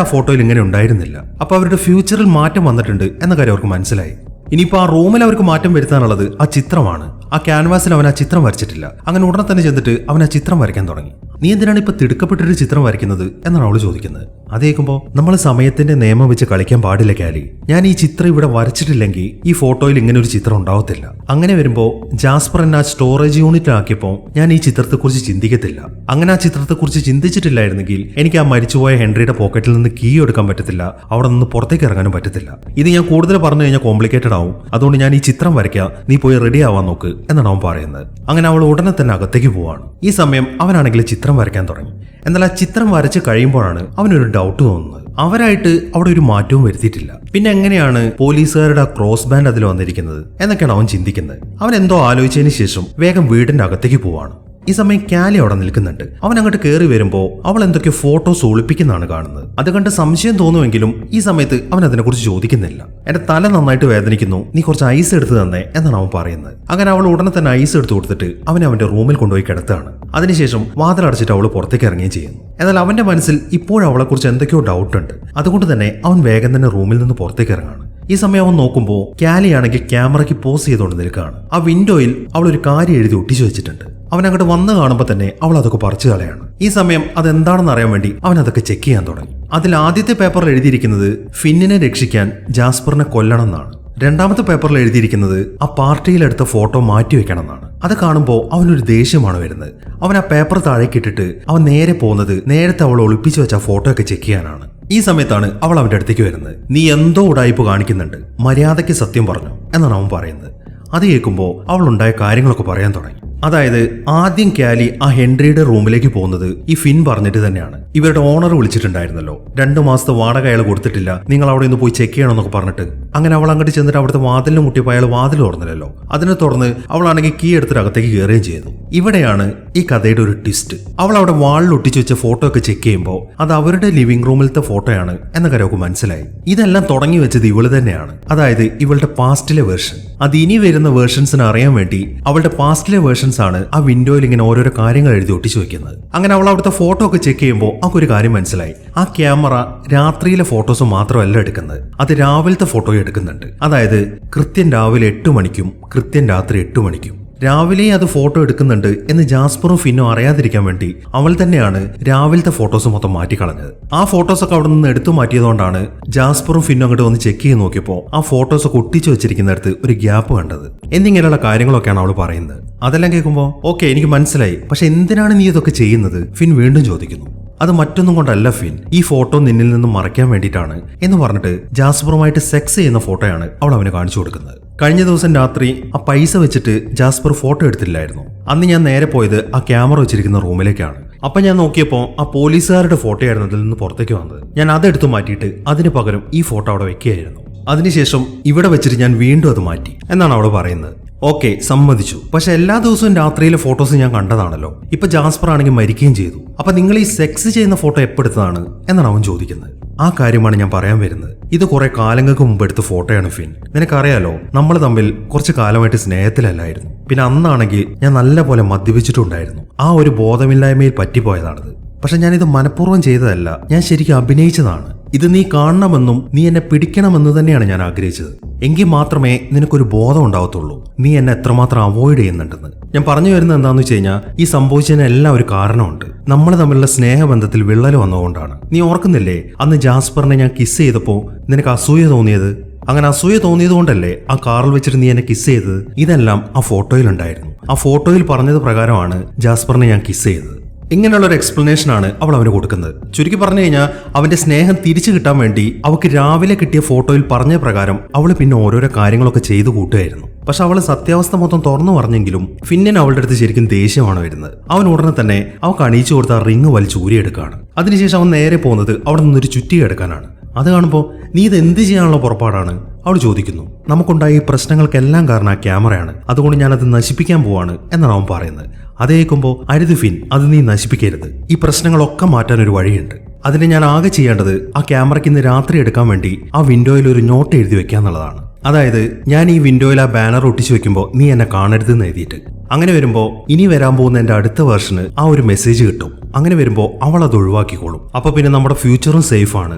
ആ ഫോട്ടോയിൽ ഇങ്ങനെ ഉണ്ടായിരുന്നില്ല. അപ്പൊ അവരുടെ ഫ്യൂച്ചറിൽ മാറ്റം വന്നിട്ടുണ്ട് എന്ന കാര്യം അവർക്ക് മനസ്സിലായി. ഇനിയിപ്പോൾ ആ റൂമിൽ അവർക്ക് മാറ്റം വരുത്താനുള്ളത് ആ ചിത്രമാണ്. ആ ക്യാൻവാസിൽ അവൻ ആ ചിത്രം വരച്ചിട്ടില്ല. അങ്ങനെ ഉടനെ തന്നെ ചെന്നിട്ട് അവൻ ആ ചിത്രം വരയ്ക്കാൻ തുടങ്ങി. നീ എന്തിനാണ് ഇപ്പൊ തിടുക്കപ്പെട്ടൊരു ചിത്രം വരയ്ക്കുന്നത് എന്നാണ് അവള് ചോദിക്കുന്നത്. അത് കേൾക്കുമ്പോൾ നമ്മൾ സമയത്തിന്റെ നിയമം വെച്ച് കളിക്കാൻ പാടില്ല കാലി. ഞാൻ ഈ ചിത്രം ഇവിടെ വരച്ചിട്ടില്ലെങ്കിൽ ഈ ഫോട്ടോയിൽ ഇങ്ങനെ ഒരു ചിത്രം ഉണ്ടാവത്തില്ല. അങ്ങനെ വരുമ്പോൾ ജാസ്പർ എന്നെ ആ സ്റ്റോറേജ് യൂണിറ്റിലാക്കിയപ്പോൾ ഞാൻ ഈ ചിത്രത്തെക്കുറിച്ച് ചിന്തിക്കത്തില്ല. അങ്ങനെ ആ ചിത്രത്തെക്കുറിച്ച് ചിന്തിച്ചിട്ടില്ലായിരുന്നെങ്കിൽ എനിക്ക് ആ മരിച്ചുപോയ ഹെൻറിയുടെ പോക്കറ്റിൽ നിന്ന് കീ എടുക്കാൻ പറ്റത്തില്ല, അവിടെ നിന്ന് പുറത്തേക്ക് ഇറങ്ങാനും പറ്റത്തില്ല. ഇത് ഞാൻ കൂടുതൽ പറഞ്ഞു കഴിഞ്ഞാൽ കോംപ്ലിക്കേറ്റഡ് ആവും. അതുകൊണ്ട് ഞാൻ ഈ ചിത്രം വരയ്ക്കാം, നീ പോയി റെഡി ആവാൻ നോക്ക് എന്നാണ് അവൻ പറയുന്നത്. അങ്ങനെ അവൾ ഉടനെ തന്നെ അകത്തേക്ക് പോവാണ്. ഈ സമയം അവനാണെങ്കിൽ ചിത്രം വരയ്ക്കാൻ തുടങ്ങി. എന്നാൽ ആ ചിത്രം വരച്ച് കഴിയുമ്പോഴാണ് അവനൊരു ഡൗട്ട് തോന്നുന്നത്. അവരായിട്ട് അവിടെ ഒരു മാറ്റവും വരുത്തിയിട്ടില്ല. പിന്നെ എങ്ങനെയാണ് പോലീസുകാരുടെ ആ ക്രോസ് ബാൻഡ് അതിൽ വന്നിരിക്കുന്നത് എന്നൊക്കെയാണ് അവൻ ചിന്തിക്കുന്നത്. അവൻ എന്തോ ആലോചിച്ചതിന് ശേഷം വേഗം വീടിന്റെ അകത്തേക്ക് പോവാണ്. ഈ സമയം കാലി അവിടെ നിൽക്കുന്നുണ്ട്. അവൻ അങ്ങോട്ട് കയറി വരുമ്പോൾ അവൾ എന്തൊക്കെയോ ഫോട്ടോസ് ഒളിപ്പിക്കുന്നതാണ് കാണുന്നത്. അത് കണ്ട് സംശയം തോന്നുമെങ്കിലും ഈ സമയത്ത് അവൻ അതിനെക്കുറിച്ച് ചോദിക്കുന്നില്ല. എന്റെ തല നന്നായിട്ട് വേദനിക്കുന്നു, നീ കുറച്ച് ഐസ് എടുത്ത് തന്നെ എന്നാണ് അവൻ പറയുന്നത്. അങ്ങനെ അവൾ ഉടനെ തന്നെ ഐസ് എടുത്ത് കൊടുത്തിട്ട് അവനെ അവന്റെ റൂമിൽ കൊണ്ടുപോയി കിടത്തുകയാണ്. അതിനുശേഷം വാതിലടച്ചിട്ട് അവൾ പുറത്തേക്ക് ഇറങ്ങുകയും ചെയ്യുന്നു. എന്നാൽ അവന്റെ മനസ്സിൽ ഇപ്പോഴും അവളെക്കുറിച്ച് എന്തൊക്കെയോ ഡൗട്ട് ഉണ്ട്. അതുകൊണ്ട് തന്നെ അവൻ വേഗം തന്നെ റൂമിൽ നിന്ന് പുറത്തേക്ക് ഇറങ്ങാണ്. ഈ സമയം അവൻ നോക്കുമ്പോൾ കാലിയാണെങ്കിൽ ക്യാമറയ്ക്ക് പോസ് ചെയ്തുകൊണ്ട് നിൽക്കുകയാണ്. ആ വിൻഡോയിൽ അവൾ ഒരു കാര്യം എഴുതി ഒട്ടിച്ചു വെച്ചിട്ടുണ്ട്. അവൻ അങ്ങോട്ട് വന്ന് കാണുമ്പോൾ തന്നെ അവൾ അതൊക്കെ പറിച്ചു കളയാണ്. ഈ സമയം അതെന്താണെന്ന് അറിയാൻ വേണ്ടി അവൻ അതൊക്കെ ചെക്ക് ചെയ്യാൻ തുടങ്ങി. അതിൽ ആദ്യത്തെ പേപ്പറിൽ എഴുതിയിരിക്കുന്നത് ഫിന്നിനെ രക്ഷിക്കാൻ ജാസ്പറിനെ കൊല്ലണം എന്നാണ്. രണ്ടാമത്തെ പേപ്പറിൽ എഴുതിയിരിക്കുന്നത് ആ പാർട്ടിയിലെടുത്ത ഫോട്ടോ മാറ്റിവെക്കണം എന്നാണ്. അത് കാണുമ്പോൾ അവനൊരു ദേഷ്യമാണ് വരുന്നത്. അവൻ ആ പേപ്പർ താഴേക്കിട്ടിട്ട് അവൻ നേരെ പോകുന്നത് നേരത്തെ അവൾ ഒളിപ്പിച്ചു വെച്ച ഫോട്ടോ ഒക്കെ ചെക്ക് ചെയ്യാനാണ്. ഈ സമയത്താണ് അവൾ അവന്റെ അടുത്തേക്ക് വരുന്നത്. നീ എന്തോ ഉടായ്പ കാണിക്കുന്നുണ്ട്, മര്യാദയ്ക്ക് സത്യം പറഞ്ഞു എന്നാണ് അവൻ പറയുന്നത്. അത് കേൾക്കുമ്പോൾ അവൾ ഉണ്ടായ കാര്യങ്ങളൊക്കെ പറയാൻ തുടങ്ങി. അതായത് ആദ്യം കാലി ആ ഹെൻറിയുടെ റൂമിലേക്ക് പോകുന്നത് ഈ ഫിൻ പറഞ്ഞിട്ട് തന്നെയാണ്. ഇവരുടെ ഓണർ വിളിച്ചിട്ടുണ്ടായിരുന്നല്ലോ, 2 മാസത്തെ വാടക അയാൾ കൊടുത്തിട്ടില്ല, നിങ്ങൾ അവിടെ ഒന്ന് പോയി ചെക്ക് ചെയ്യണമെന്നൊക്കെ പറഞ്ഞിട്ട്. അങ്ങനെ അവൾ അങ്ങോട്ട് ചെന്നിട്ട് അവിടുത്തെ വാതിലിന് മുട്ടിയപ്പോൾ അയാൾ വാതിൽ തുറന്നില്ലല്ലോ. അതിനെ തുറന്ന് അവളാണെങ്കിൽ കീ എടുത്തിട്ട് അകത്തേക്ക് കയറുകയും ചെയ്തു. ഇവിടെയാണ് ഈ കഥയുടെ ഒരു ട്വിസ്റ്റ്. അവൾ അവിടെ വാളിൽ ഒട്ടിച്ചു വെച്ച ഫോട്ടോ ഒക്കെ ചെക്ക് ചെയ്യുമ്പോൾ അത് അവരുടെ ലിവിംഗ് റൂമിലത്തെ ഫോട്ടോയാണ് എന്ന കാര്യം അവൾക്ക് മനസ്സിലായി. ഇതെല്ലാം തുടങ്ങി വെച്ചത് ഇവള് തന്നെയാണ്. അതായത് ഇവളുടെ പാസ്റ്റിലെ വേർഷൻ. അത് ഇനി വരുന്ന വേർഷൻസിനെ അറിയാൻ വേണ്ടി അവളുടെ പാസ്റ്റിലെ വേർഷൻസ് ആണ് ആ വിൻഡോയിൽ ഇങ്ങനെ ഓരോരോ കാര്യങ്ങൾ എഴുതി ഒട്ടിച്ചു വെക്കുന്നത്. അങ്ങനെ അവൾ അവിടുത്തെ ഫോട്ടോ ഒക്കെ ചെക്ക് ചെയ്യുമ്പോൾ അവൾക്കൊരു കാര്യം മനസ്സിലായി. ആ ക്യാമറ രാത്രിയിലെ ഫോട്ടോസ് മാത്രമല്ല എടുക്കുന്നത്, അത് രാവിലത്തെ ഫോട്ടോ എടുക്കുന്നുണ്ട്. അതായത് കൃത്യം രാവിലെ 8 മണിക്കും കൃത്യം രാത്രി 8 മണിക്കും രാവിലെ അത് ഫോട്ടോ എടുക്കുന്നുണ്ട് എന്ന് ജാസ്പറും ഫിന്നും അറിയാതിരിക്കാൻ വേണ്ടി അവൾ തന്നെയാണ് രാവിലത്തെ ഫോട്ടോസ് മൊത്തം മാറ്റിക്കളഞ്ഞത്. ആ ഫോട്ടോസൊക്കെ അവിടെ നിന്ന് എടുത്തു മാറ്റിയതുകൊണ്ടാണ് ജാസ്പറും ഫിന്നും അങ്ങോട്ട് വന്ന് ചെക്ക് ചെയ്ത് നോക്കിയപ്പോൾ ആ ഫോട്ടോസൊക്കെ ഒട്ടിച്ചു വെച്ചിരിക്കുന്നിടത്ത് ഒരു ഗ്യാപ്പ് കണ്ടത്. എന്നിങ്ങനെയുള്ള കാര്യങ്ങളൊക്കെയാണ് അവൾ പറയുന്നത്. അതെല്ലാം കേൾക്കുമ്പോൾ ഓക്കെ എനിക്ക് മനസ്സിലായി, പക്ഷെ എന്തിനാണ് നീ ഇതൊക്കെ ചെയ്യുന്നത് ഫിൻ വീണ്ടും ചോദിക്കുന്നു. അത് മറ്റൊന്നും കൊണ്ടല്ല ഫിൻ, ഈ ഫോട്ടോ നിന്നിൽ നിന്നും മറയ്ക്കാൻ വേണ്ടിയിട്ടാണ് എന്ന് പറഞ്ഞിട്ട് ജാസ്പറുമായിട്ട് സെക്സ് ചെയ്യുന്ന ഫോട്ടോയാണ് അവൾ അവന് കാണിച്ചു കൊടുക്കുന്നത്. കഴിഞ്ഞ ദിവസം രാത്രി ആ പൈസ വെച്ചിട്ട് ജാസ്പർ ഫോട്ടോ എടുത്തില്ലായിരുന്നു. അന്ന് ഞാൻ നേരെ പോയത് ആ ക്യാമറ വെച്ചിരിക്കുന്ന റൂമിലേക്കാണ്. അപ്പൊ ഞാൻ നോക്കിയപ്പോൾ ആ പോലീസുകാരുടെ ഫോട്ടോ ആയിരുന്നു അതിൽ നിന്ന് പുറത്തേക്ക് വന്നത്. ഞാൻ അതെടുത്ത് മാറ്റിയിട്ട് അതിന് പകരം ഈ ഫോട്ടോ അവിടെ വെക്കുകയായിരുന്നു. അതിനുശേഷം ഇവിടെ വെച്ചിട്ട് ഞാൻ വീണ്ടും അത് മാറ്റി എന്നാണ് അവൾ പറയുന്നത്. ഓക്കെ സമ്മതിച്ചു, പക്ഷെ എല്ലാ ദിവസവും രാത്രിയിലെ ഫോട്ടോസ് ഞാൻ കണ്ടതാണല്ലോ. ഇപ്പൊ ജാസ്പർ ആണെങ്കിൽ മരിക്കുകയും ചെയ്തു. അപ്പൊ നിങ്ങൾ ഈ സെക്സ് ചെയ്യുന്ന ഫോട്ടോ എപ്പെടുത്തതാണ് എന്നാണ് അവൻ ചോദിക്കുന്നത്. ആ കാര്യമാണ് ഞാൻ പറയാൻ വരുന്നത്. ഇത് കുറെ കാലങ്ങൾക്ക് മുമ്പ് എടുത്ത ഫോട്ടോയാണ് ഫിൻ. നിനക്കറിയാലോ, നമ്മൾ തമ്മിൽ കുറച്ച് കാലമായിട്ട് സ്നേഹത്തിലല്ലായിരുന്നു. പിന്നെ അന്നാണെങ്കിൽ ഞാൻ നല്ല പോലെ മദ്യപിച്ചിട്ടുണ്ടായിരുന്നു. ആ ഒരു ബോധമില്ലായ്മയിൽ പറ്റിപ്പോയതാണത്. പക്ഷെ ഞാനിത് മനഃപൂർവ്വം ചെയ്തതല്ല, ഞാൻ ശരിക്കും അഭിനയിച്ചതാണ്. ഇത് നീ കാണണമെന്നും നീ എന്നെ പിടിക്കണമെന്ന് തന്നെയാണ് ഞാൻ ആഗ്രഹിച്ചത്. എങ്കിൽ മാത്രമേ നിനക്കൊരു ബോധം ഉണ്ടാവത്തുള്ളൂ നീ എന്നെ എത്രമാത്രം അവോയ്ഡ് ചെയ്യുന്നുണ്ടെന്ന്. ഞാൻ പറഞ്ഞു വരുന്നത് എന്താണെന്ന് വെച്ച് കഴിഞ്ഞാൽ ഈ സംഭവിച്ചതിനെല്ലാം ഒരു കാരണമുണ്ട്. നമ്മൾ തമ്മിലുള്ള സ്നേഹബന്ധത്തിൽ വിള്ളൽ വന്നതുകൊണ്ടാണ്. നീ ഓർക്കുന്നില്ലേ അന്ന് ജാസ്പറിനെ ഞാൻ കിസ് ചെയ്തപ്പോൾ നിനക്ക് അസൂയ തോന്നിയത്? അങ്ങനെ അസൂയ തോന്നിയത് കൊണ്ടല്ലേ ആ കാറിൽ വെച്ചിട്ട് നീ എന്നെ കിസ് ചെയ്തത്? ഇതെല്ലാം ആ ഫോട്ടോയിൽ ഉണ്ടായിരുന്നു. ആ ഫോട്ടോയിൽ പറഞ്ഞത് പ്രകാരമാണ് ജാസ്പറിനെ ഞാൻ കിസ് ചെയ്തത്. ഇങ്ങനെയുള്ള ഒരു എക്സ്പ്ലനേഷൻ ആണ് അവൾ അവന് കൊടുക്കുന്നത്. ചുരുക്കി പറഞ്ഞു കഴിഞ്ഞാൽ അവന്റെ സ്നേഹം തിരിച്ചു കിട്ടാൻ വേണ്ടി അവൾക്ക് രാവിലെ കിട്ടിയ ഫോട്ടോയിൽ പറഞ്ഞ പ്രകാരം അവൾ പിന്നെ ഓരോരോ കാര്യങ്ങളൊക്കെ ചെയ്തു കൂട്ടുകയായിരുന്നു. പക്ഷെ അവൾ സത്യാവസ്ഥ മൊത്തം തുറന്നു പറഞ്ഞെങ്കിലും ഫിന്നിന് അവളുടെ അടുത്ത് ശരിക്കും ദേഷ്യമാണ് വരുന്നത്. അവൻ ഉടനെ തന്നെ അവൾക്ക് അണിയിച്ചു കൊടുത്ത റിങ് വലിച്ചൂരിയെടുക്കുകയാണ്. അതിനുശേഷം അവൻ നേരെ പോകുന്നത് അവിടെ നിന്നൊരു ചുറ്റി എടുക്കാനാണ്. അത് കാണുമ്പോൾ നീ ഇത് എന്ത് ചെയ്യാനുള്ള പുറപ്പാടാണ്? അവൾ ചോദിക്കുന്നു. നമുക്കുണ്ടായ ഈ പ്രശ്നങ്ങൾക്കെല്ലാം കാരണം ആ ക്യാമറയാണ്, അതുകൊണ്ട് ഞാനത് നശിപ്പിക്കാൻ പോവാണ് എന്നാണ് അവൻ പറയുന്നത്. അത് കേൾക്കുമ്പോൾ അരുത് ഫിൻ, അത് നീ നശിപ്പിക്കരുത്. ഈ പ്രശ്നങ്ങളൊക്കെ മാറ്റാൻ ഒരു വഴിയുണ്ട്. അതിന് ഞാൻ ആകെ ചെയ്യേണ്ടത് ആ ക്യാമറയ്ക്ക് ഇന്ന് രാത്രി എടുക്കാൻ വേണ്ടി ആ വിൻഡോയിൽ ഒരു നോട്ട് എഴുതി വെക്കുക എന്നുള്ളതാണ്. അതായത് ഞാൻ ഈ വിൻഡോയിൽ ആ ബാനർ ഒട്ടിച്ചു വെക്കുമ്പോൾ നീ എന്നെ കാണരുതെന്ന് എഴുതിയിട്ട്. അങ്ങനെ വരുമ്പോൾ ഇനി വരാൻ പോകുന്ന എൻ്റെ അടുത്ത വേർഷന് ആ ഒരു മെസ്സേജ് കിട്ടും. അങ്ങനെ വരുമ്പോൾ അവൾ അത് ഒഴിവാക്കിക്കോളും. അപ്പൊ പിന്നെ നമ്മുടെ ഫ്യൂച്ചറും സേഫ് ആണ്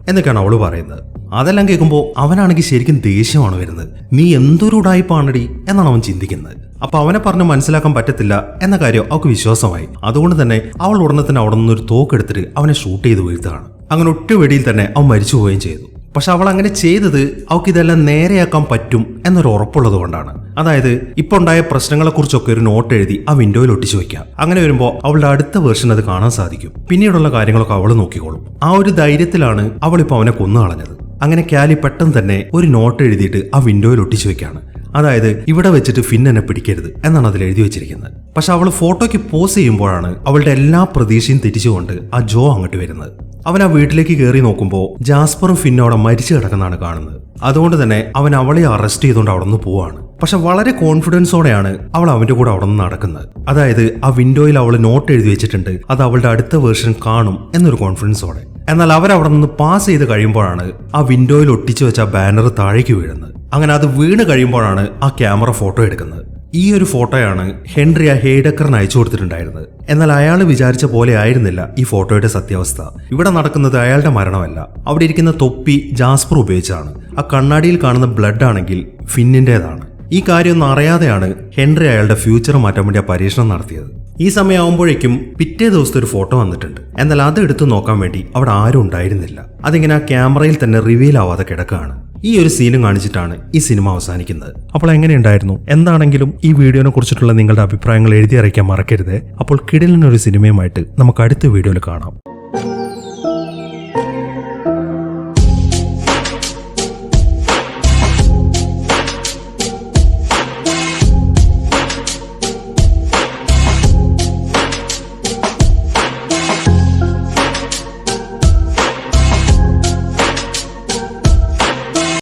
എന്നൊക്കെയാണ് അവള് പറയുന്നത്. അതെല്ലാം കേൾക്കുമ്പോൾ അവനാണെങ്കിൽ ശരിക്കും ദേഷ്യമാണ് വരുന്നത്. നീ എന്തൊരു ഉടായിപ്പാണടി എന്നാണ് അവൻ ചിന്തിക്കുന്നത്. അപ്പൊ അവനെ പറഞ്ഞ് മനസ്സിലാക്കാൻ പറ്റത്തില്ല എന്ന കാര്യം അവൾക്ക് വിശ്വാസമായി. അതുകൊണ്ട് തന്നെ അവൾ ഉടനെ തന്നെ അവിടെ നിന്നൊരു തോക്കെടുത്തിട്ട് അവനെ ഷൂട്ട് ചെയ്ത് വീഴ്ത്താണ്. അങ്ങനെ ഒറ്റ വെടിയിൽ തന്നെ അവൻ മരിച്ചു പോവുകയും ചെയ്തു. പക്ഷെ അവൾ അങ്ങനെ ചെയ്തത് അവൾക്ക് ഇതെല്ലാം നേരെയാക്കാൻ പറ്റും എന്നൊരു ഉറപ്പുള്ളത് കൊണ്ടാണ്. അതായത് ഇപ്പൊ ഉണ്ടായ പ്രശ്നങ്ങളെക്കുറിച്ചൊക്കെ ഒരു നോട്ട് എഴുതി ആ വിൻഡോയിൽ ഒട്ടിച്ചു വെക്കാം. അങ്ങനെ വരുമ്പോൾ അവളുടെ അടുത്ത വേർഷൻ അത് കാണാൻ സാധിക്കും. പിന്നീടുള്ള കാര്യങ്ങളൊക്കെ അവൾ നോക്കിക്കോളും. ആ ഒരു ധൈര്യത്തിലാണ് അവളിപ്പോൾ അവനെ കൊന്നു കളഞ്ഞത്. അങ്ങനെ കാലി പെട്ടെന്ന് തന്നെ ഒരു നോട്ട് എഴുതിയിട്ട് ആ വിൻഡോയിൽ ഒട്ടിച്ചു വെക്കാണ്. അതായത് ഇവിടെ വെച്ചിട്ട് ഫിൻ എന്നെ പിടിക്കരുത് എന്നാണ് അതിൽ എഴുതി വെച്ചിരിക്കുന്നത്. പക്ഷെ അവൾ ഫോട്ടോയ്ക്ക് പോസ് ചെയ്യുമ്പോഴാണ് അവളുടെ എല്ലാ പ്രതീക്ഷയും തിരിച്ചുകൊണ്ട് ആ ജോ അങ്ങോട്ട് വരുന്നത്. അവൻ ആ വീട്ടിലേക്ക് കയറി നോക്കുമ്പോൾ ജാസ്പറും ഫിന്നും അവിടെ മരിച്ചു കിടക്കുന്നതാണ് കാണുന്നത്. അതുകൊണ്ട് തന്നെ അവൻ അവളെ അറസ്റ്റ് ചെയ്തുകൊണ്ട് അവിടെ നിന്ന് പോവാണ്. പക്ഷെ വളരെ കോൺഫിഡൻസോടെയാണ് അവൾ അവന്റെ കൂടെ അവിടെ നിന്ന് നടക്കുന്നത്. അതായത് ആ വിൻഡോയിൽ അവൾ നോട്ട് എഴുതി വെച്ചിട്ടുണ്ട്, അത് അവളുടെ അടുത്ത വേർഷൻ കാണും എന്നൊരു കോൺഫിഡൻസോടെ. എന്നാൽ അവരവിടെ നിന്ന് പാസ് ചെയ്ത് കഴിയുമ്പോഴാണ് ആ വിൻഡോയിൽ ഒട്ടിച്ചു വെച്ച ബാനർ താഴേക്ക് വീഴുന്നത്. അങ്ങനെ അത് വീണ് കഴിയുമ്പോഴാണ് ആ ക്യാമറ ഫോട്ടോ എടുക്കുന്നത്. ഈ ഒരു ഫോട്ടോയാണ് ഹെൻറി ആ ഹെയ്ഡക്കറിന് അയച്ചു കൊടുത്തിട്ടുണ്ടായിരുന്നത്. എന്നാൽ അയാൾ വിചാരിച്ച പോലെ ആയിരുന്നില്ല ഈ ഫോട്ടോയുടെ സത്യാവസ്ഥ. ഇവിടെ നടക്കുന്നത് അയാളുടെ മരണമല്ല, അവിടെ ഇരിക്കുന്ന തൊപ്പി ജാസ്പർ ഉപയോഗിച്ചാണ്. ആ കണ്ണാടിയിൽ കാണുന്ന ബ്ലഡ് ആണെങ്കിൽ ഫിന്നിൻ്റെതാണ്. ഈ കാര്യമൊന്നും അറിയാതെയാണ് ഹെൻറി അയാളുടെ ഫ്യൂച്ചർ മാറ്റാൻ വേണ്ടി ആ പരീക്ഷണം നടത്തിയത്. ഈ സമയമാകുമ്പോഴേക്കും പിറ്റേ ദിവസത്തെ ഒരു ഫോട്ടോ വന്നിട്ടുണ്ട്. എന്നാൽ അത് എടുത്തു നോക്കാൻ വേണ്ടി അവിടെ ആരും ഉണ്ടായിരുന്നില്ല. അതിങ്ങനെ ആ ക്യാമറയിൽ തന്നെ റിവീൽ ആവാതെ കിടക്കുകയാണ്. ഈ ഒരു സീനും കാണിച്ചിട്ടാണ് ഈ സിനിമ അവസാനിക്കുന്നത്. അപ്പോൾ എങ്ങനെയുണ്ടായിരുന്നു? എന്താണെങ്കിലും ഈ വീഡിയോനെ കുറിച്ചിട്ടുള്ള നിങ്ങളുടെ അഭിപ്രായങ്ങൾ എഴുതി അറിയിക്കാൻ മറക്കരുത്. അപ്പോൾ കിടിലനൊരു സിനിമയുമായിട്ട് നമുക്ക് അടുത്ത വീഡിയോയിൽ കാണാം.